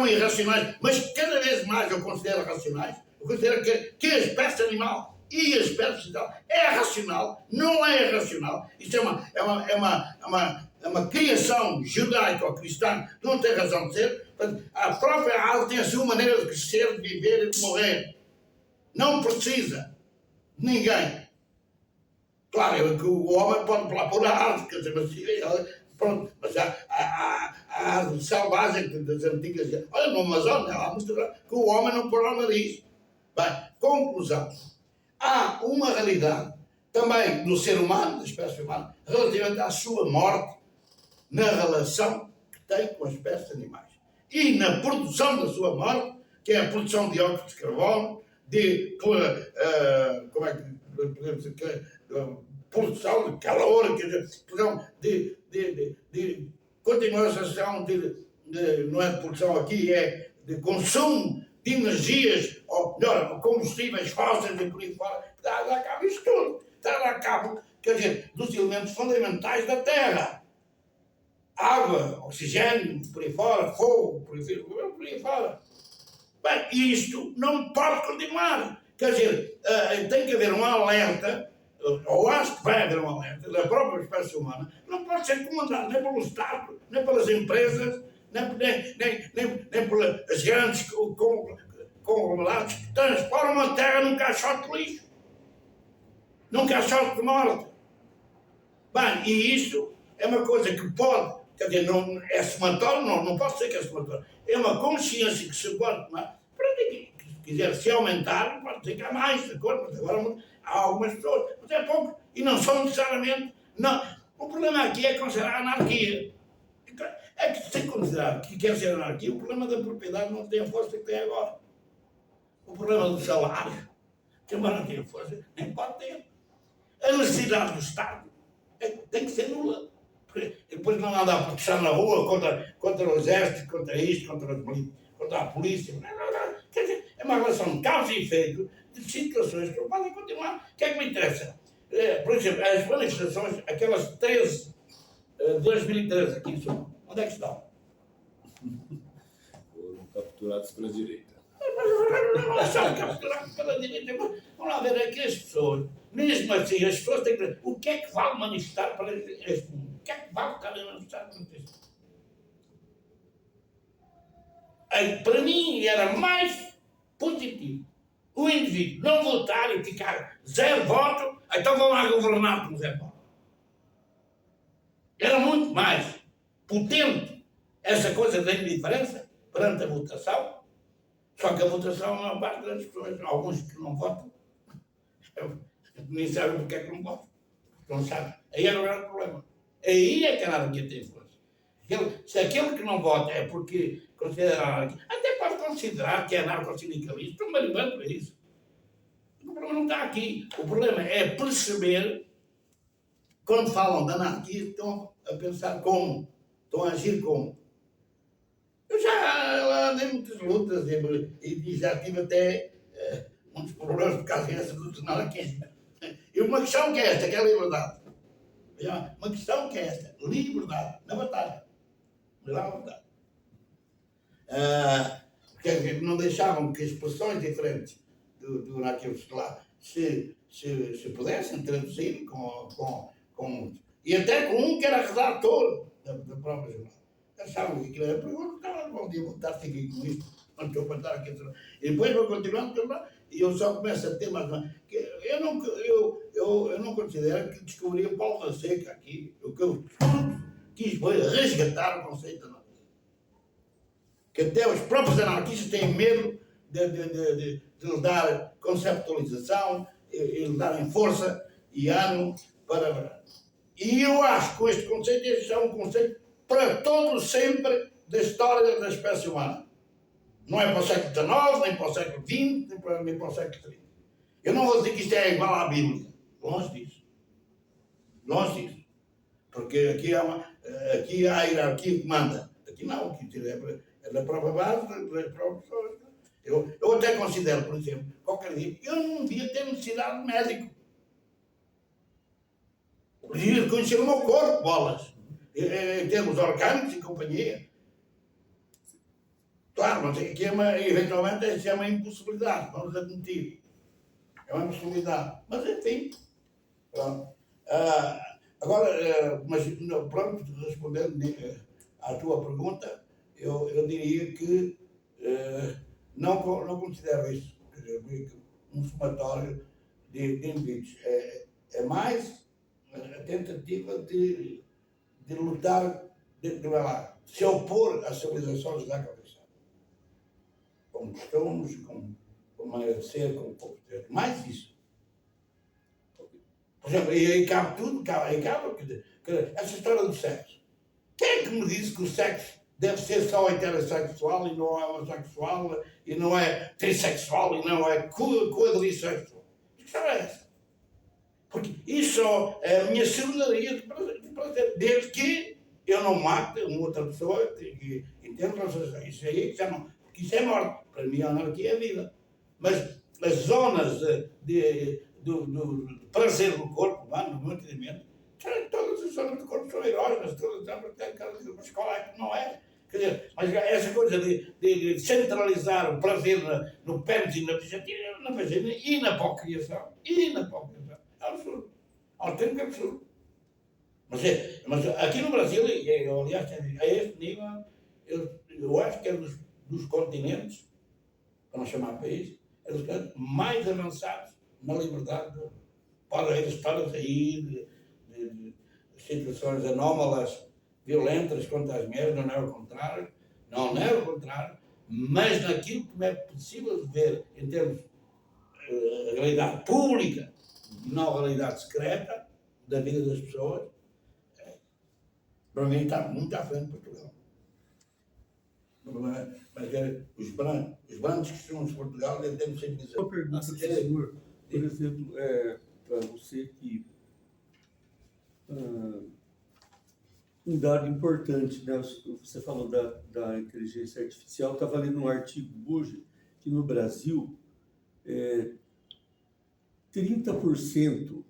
irracionais, mas cada vez mais eu considero racionais. Eu considero que a espécie animal e a espécie vegetal é racional, não é irracional. Isso é uma criação judaico-cristã que não tem razão de ser. A própria árvore tem a sua maneira de crescer, de viver e de morrer. Não precisa de ninguém. Claro que o homem pode pôr a árvore, quer dizer, pronto, mas a árvore selvagem das antigas. Olha, no Amazonas, há muito que o homem não pôr o nariz. Bem, conclusão. Há uma realidade também do ser humano, da espécie humana, relativamente à sua morte, na relação que tem com as espécies animais. E na produção da sua morte, que é a produção de dióxido de carbono, de como é que podemos dizer, produção de calor, quer dizer, produção de continuação não é de produção aqui, é de consumo de energias, ou melhor, combustíveis fósseis e por aí fora, dá a cabo isto tudo. Dá a cabo, quer dizer, dos elementos fundamentais da Terra. Água, oxigênio, por aí fora, fogo, por aí fora. Bem, isto não pode continuar. Quer dizer, tem que haver um alerta, ou acho que vai haver um alerta da própria espécie humana, não pode ser comandado nem pelo Estado, nem pelas empresas, nem pelas grandes conglomerados que transformam a terra num caixote de lixo, num caixote de morte. Bem, e isto é uma coisa que pode, quer dizer, não é somatório, não pode ser que é somatório, é uma consciência que se pode tomar, para quem quiser se aumentar, pode dizer que há mais, de acordo, mas agora há algumas pessoas, mas é pouco, e não são necessariamente, não. O problema aqui é considerar a anarquia. É que se considerar que quer ser anarquia, o problema da propriedade não tem a força que tem agora. O problema do salário, que não tem força, nem pode ter. A necessidade do Estado tem que ser nula. Depois não andar a protestar na rua contra o exército, contra isto, contra a polícia. Não. Quer dizer, é uma relação de causa e efeito de situações que podem continuar. O que é que me interessa? Por exemplo, as manifestações, aquelas 13 de 2013 aqui em São Paulo, onde é que estão? Foram capturados pela direita. Não são capturados pela direita. Vamos lá ver aqui as pessoas. Mesmo assim, as pessoas têm que dizer o que é que vale manifestar para este mundo? O que é que vale cada manifestar para este mundo? Para mim era mais positivo o indivíduo não votar e ficar 0 voto, então vão lá governar com 0 voto. Era muito mais potente essa coisa da indiferença perante a votação, só que a votação, a maior parte das pessoas, alguns que não votam, nem sabem porque é que não votam, não sabem. Aí é o grande problema. Aí é que a anarquia tem força. Se aquele que não vota é porque considera a anarquia, até pode considerar que é anarco-sindicalista, não me para isso. O problema não está aqui. O problema é perceber, quando falam de anarquia, estão a pensar como, estão a agir como. Eu já andei muitas lutas e já tive até muitos problemas por causa dessas lutas na anarquia. E uma questão que é esta, que é a liberdade. Uma questão que é esta, liberdade, na batalha. Mas lá na batalha. Porque não deixavam que expressões diferentes do anarquismo lá se pudessem traduzir com E até com um que era redator da própria jornada. Achavam que aquilo era perigoso, então bom dia, voltar aqui com isto, não estou para estar aqui. E depois vou continuando, e eu só começo a ter mais. Eu não considero que descobri o Paulo da Seca aqui. O que eu quis foi resgatar o conceito da anarquia. Que até os próprios anarquistas têm medo de lhe dar conceptualização, e lhe darem força e ânimo para. E eu acho que este conceito este é um conceito para todo sempre da história da espécie humana. Não é para o século XIX, nem para o século XX, nem para o século XXX. Eu não vou dizer que isto é igual à Bíblia. Longe disso. Longe disso. Porque aqui há a hierarquia que manda. Aqui não, aqui é da própria base, das próprias pessoas. Eu até considero, por exemplo, qualquer dia, eu não devia ter necessidade de médico. Eu devia conhecer o meu corpo, bolas. Em termos orgânicos e companhia. Claro, mas aqui eventualmente isso é uma impossibilidade, vamos admitir. É uma impossibilidade. Mas enfim. Pronto. Agora, mas pronto, respondendo à tua pergunta, eu diria que não considero isso, quer dizer, um somatório de indivíduos. É mais a tentativa de lutar, de se opor às civilizações da cabeça. Com costumes, com maneira de ser, com poder. Mais isso. Por exemplo, e aí cabe tudo, essa história do sexo. Quem é que me disse que o sexo deve ser só heterossexual e não é homossexual, e não é trissexual e não é quadrissexual? Que história é essa? Porque isso é a minha sabedoria de prazer, desde que eu não mate uma outra pessoa, que entendo isso aí, que já não, porque isso é morte. Para mim, a anarquia é vida. Mas as zonas do prazer do corpo humano, no meu entendimento, todas as zonas do corpo são erógenas, mas qual é que não é? Quer dizer, mas essa coisa de centralizar o prazer no pênis e na vagina e na procriação, é absurdo. Autêntico absurdo. Mas aqui no Brasil, aliás, a este nível, eu acho que é dos continentes, para não chamar país, é dos continentes mais avançados na liberdade. Pode haver histórias aí de situações anómalas, violentas contra as mulheres, não é o contrário, mas naquilo que é possível de ver em termos de realidade pública e não realidade secreta da vida das pessoas, para mim está muito à frente de Portugal. Mas os brancos que estão em Portugal devem sempre dizer. Uma pergunta para o senhor, por exemplo, para você que um dado importante, né? Você falou da inteligência artificial, estava lendo um artigo hoje que no Brasil 30%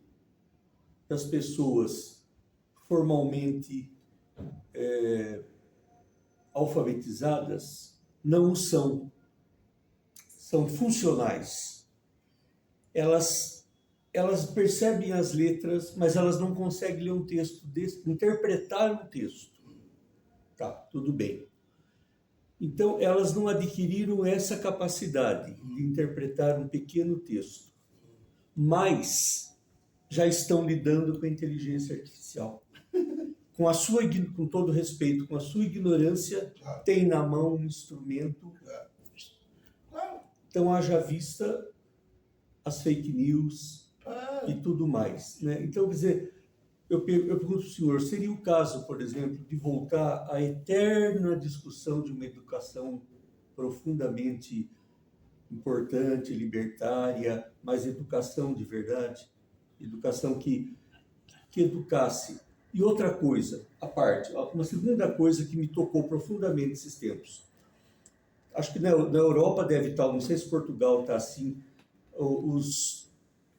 das pessoas formalmente alfabetizadas não são funcionais. Elas percebem as letras, mas elas não conseguem ler um texto, interpretar um texto. Tá, tudo bem. Então, elas não adquiriram essa capacidade de interpretar um pequeno texto, mas já estão lidando com a inteligência artificial. Com todo respeito, com a sua ignorância, tem na mão um instrumento. Então, haja vista as fake news e tudo mais, né? Então, quer dizer, eu pergunto para o senhor, seria o caso, por exemplo, de voltar à eterna discussão de uma educação profundamente importante, libertária, mas educação de verdade, educação que educasse. E outra coisa, à parte, uma segunda coisa que me tocou profundamente esses tempos. Acho que na Europa deve estar, não sei se Portugal está assim,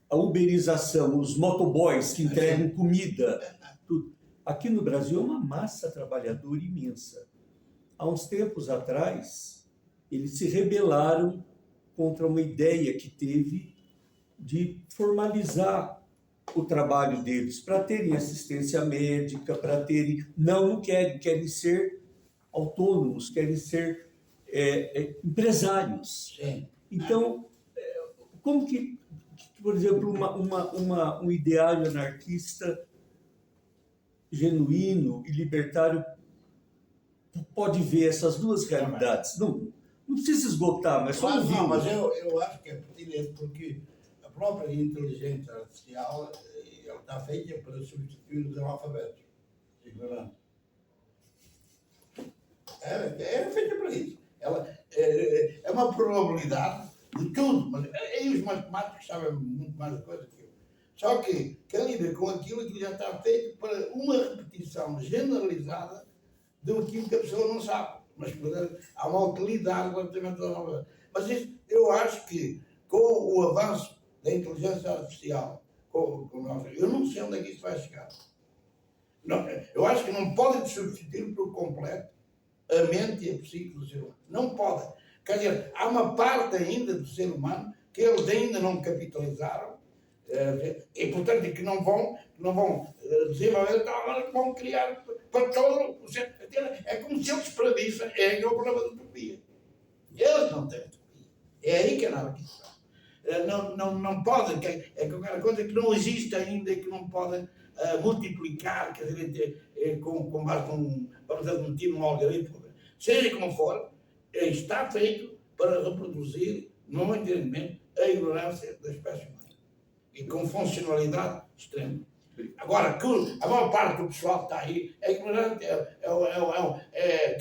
a uberização, os motoboys que entregam comida, tudo. Aqui no Brasil é uma massa trabalhadora imensa. Há uns tempos atrás, eles se rebelaram contra uma ideia que teve de formalizar o trabalho deles para terem assistência médica, para terem... Não querem ser autônomos, querem ser empresários. Sim. Então, como que, por exemplo, um ideário anarquista genuíno e libertário pode ver essas duas realidades? Não precisa esgotar, mas só Claro, ouvir. não, mas eu acho que é pertinente porque a própria inteligência artificial ela está feita para substituir os analfabetos, os ignorantes. É feita para isso. Ela, é uma probabilidade de tudo, mas aí os matemáticos sabem muito mais da coisa que eu. Só que quem lida com aquilo que já está feito para uma repetição generalizada daquilo que a pessoa não sabe. Mas há uma utilidade relativamente ao analfabeto. Mas isso, eu acho que com o avanço da inteligência artificial, eu não sei onde é que isso vai chegar. Não, eu acho que não podem substituir por completo a mente e a psique do ser humano. Não podem. Quer dizer, há uma parte ainda do ser humano que eles ainda não capitalizaram e, portanto, que não vão desenvolver, então agora vão criar para todo o ser. É como se eles previssem, é o problema da utopia. Eles não têm utopia. É aí que a anarquia está. Não podem, é qualquer coisa que não existe ainda e que não podem multiplicar, quer dizer, com base vamos dizer, um algoritmo. Seja como for, está feito para reproduzir, no meu entendimento, a ignorância da espécie humana. E com funcionalidade extrema. Agora, a maior parte do pessoal que está aí é ignorante,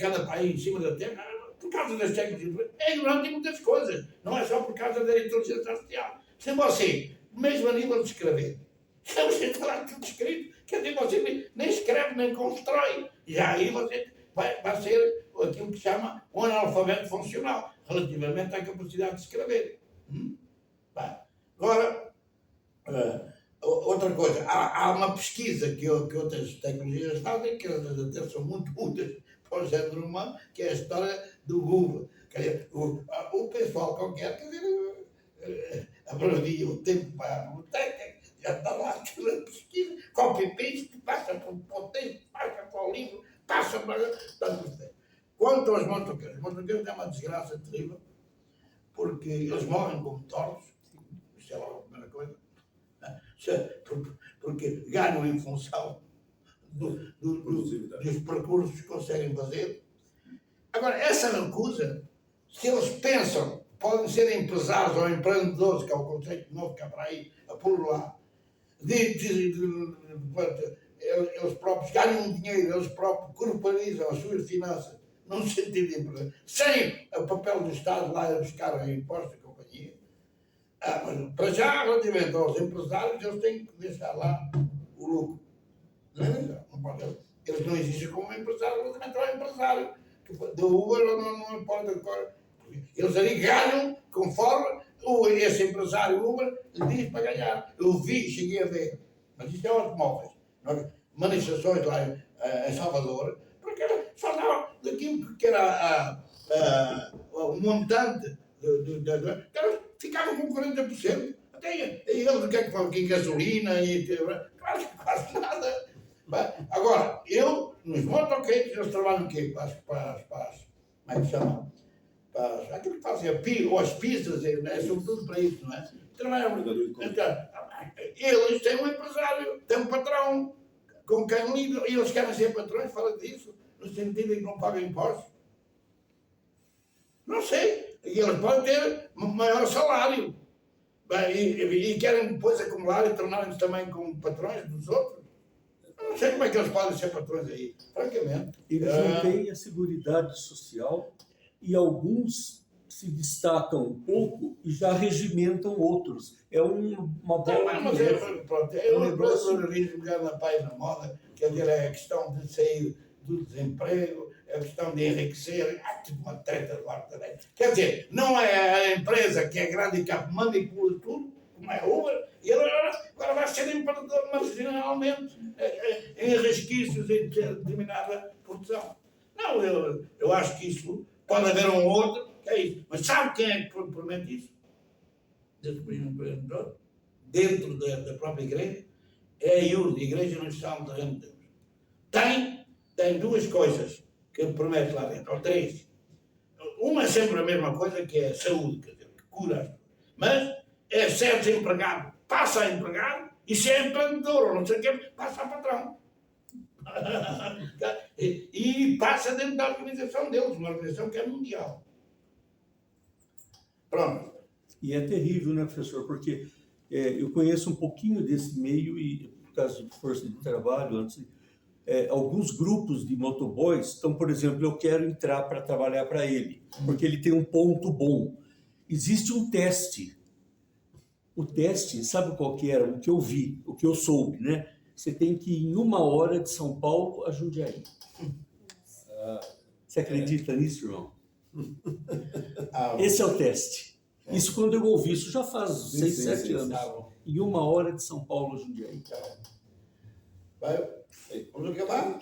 cada país em cima da terra, por causa das tecnologias, é ignorante em muitas coisas, não é só por causa da inteligência artificial. Se você, mesmo a nível de escrever, se você está lá tudo escrito, quer dizer, você nem escreve, nem constrói, já aí você vai ser aquilo que chama um analfabeto funcional, relativamente à capacidade de escrever. Agora, outra coisa, há uma pesquisa que outras tecnologias fazem, que elas até são muito úteis para o género humano, que é a história do Google. Quer dizer, o pessoal qualquer, quer dizer, abrevia o tempo para a biblioteca, já está lá aquela pesquisa, copy-paste, passa para o texto, passa para o livro, passa para... Quanto aos motoqueiros é uma desgraça terrível, porque eles morrem como tortos, isso é logo a primeira coisa, porque ganham em função dos percursos que conseguem fazer. Agora, essa recusa, se eles pensam, podem ser empresários ou empreendedores, que é o conceito novo que há para aí, a pulular, eles próprios ganham dinheiro, eles próprios corporizam as suas finanças, num sentido de empresa, sem o papel do Estado lá a buscar impostos e companhia. Mas para já, relativamente aos empresários, eles têm que deixar lá o lucro. Eles não existem como empresário, relativamente ao empresário. Do Uber não importa. Eles ali ganham conforme esse empresário Uber lhe diz para ganhar. Eu cheguei a ver, mas isto é automóveis, manifestações lá em Salvador, porque falavam daquilo que era o montante, ficavam com 40%. Até eles, o que é que falam? Que gasolina, quase nada. Agora, nos motoqueiros, eles trabalham o quê? Como é que chama? Aquilo que fazem ou as pistas, sobretudo para isso, não é? Trabalham. Eles têm um empresário, têm um patrão com quem lidam, e eles querem ser patrões, fala disso, no sentido de que não pagam impostos. Não sei. E eles podem ter maior salário. E querem depois acumular e tornarem-se também como patrões dos outros. Não sei como é que eles podem ser patrões aí, francamente. Eles não têm a seguridade social e alguns se destacam um pouco e já regimentam outros. É uma bola. Mas é um empreendedorismo que anda pai na moda, quer dizer, é a questão de sair do desemprego, é a questão de enriquecer, tipo uma treta do ar também. Quer dizer, não é a empresa que é grande e que manipula tudo, como é a Uber, e agora vai ser empreendedor marginalmente em resquícios em determinada produção. Não, eu acho que isso pode haver um outro, que é isso. Mas sabe quem é que promete isso? Desse empreendedor? Dentro da própria igreja? é a IURD, Igreja Universal do Reino de Deus. Tem duas coisas que promete lá dentro, ou três. Uma é sempre a mesma coisa, que é a saúde, quer dizer, que cura as pessoas. Mas é ser desempregado, passa a empregado, e se é empreendedor ou não sei o quê, passa a patrão. E passa dentro da organização deles, uma organização que é mundial. Pronto. E é terrível, né, professor? Porque eu conheço um pouquinho desse meio e, por causa de força de trabalho, antes, alguns grupos de motoboys, então, por exemplo, eu quero entrar para trabalhar para ele, porque ele tem um ponto bom. Existe um teste. O teste, sabe qual que era? O que eu vi, o que eu soube, né? Você tem que ir em 1 hora de São Paulo a Jundiaí. Você acredita nisso, irmão? Esse é o teste. Isso quando eu ouvi, isso já faz 6, 7 anos. Em 1 hora de São Paulo a Jundiaí. Vai, vamos acabar?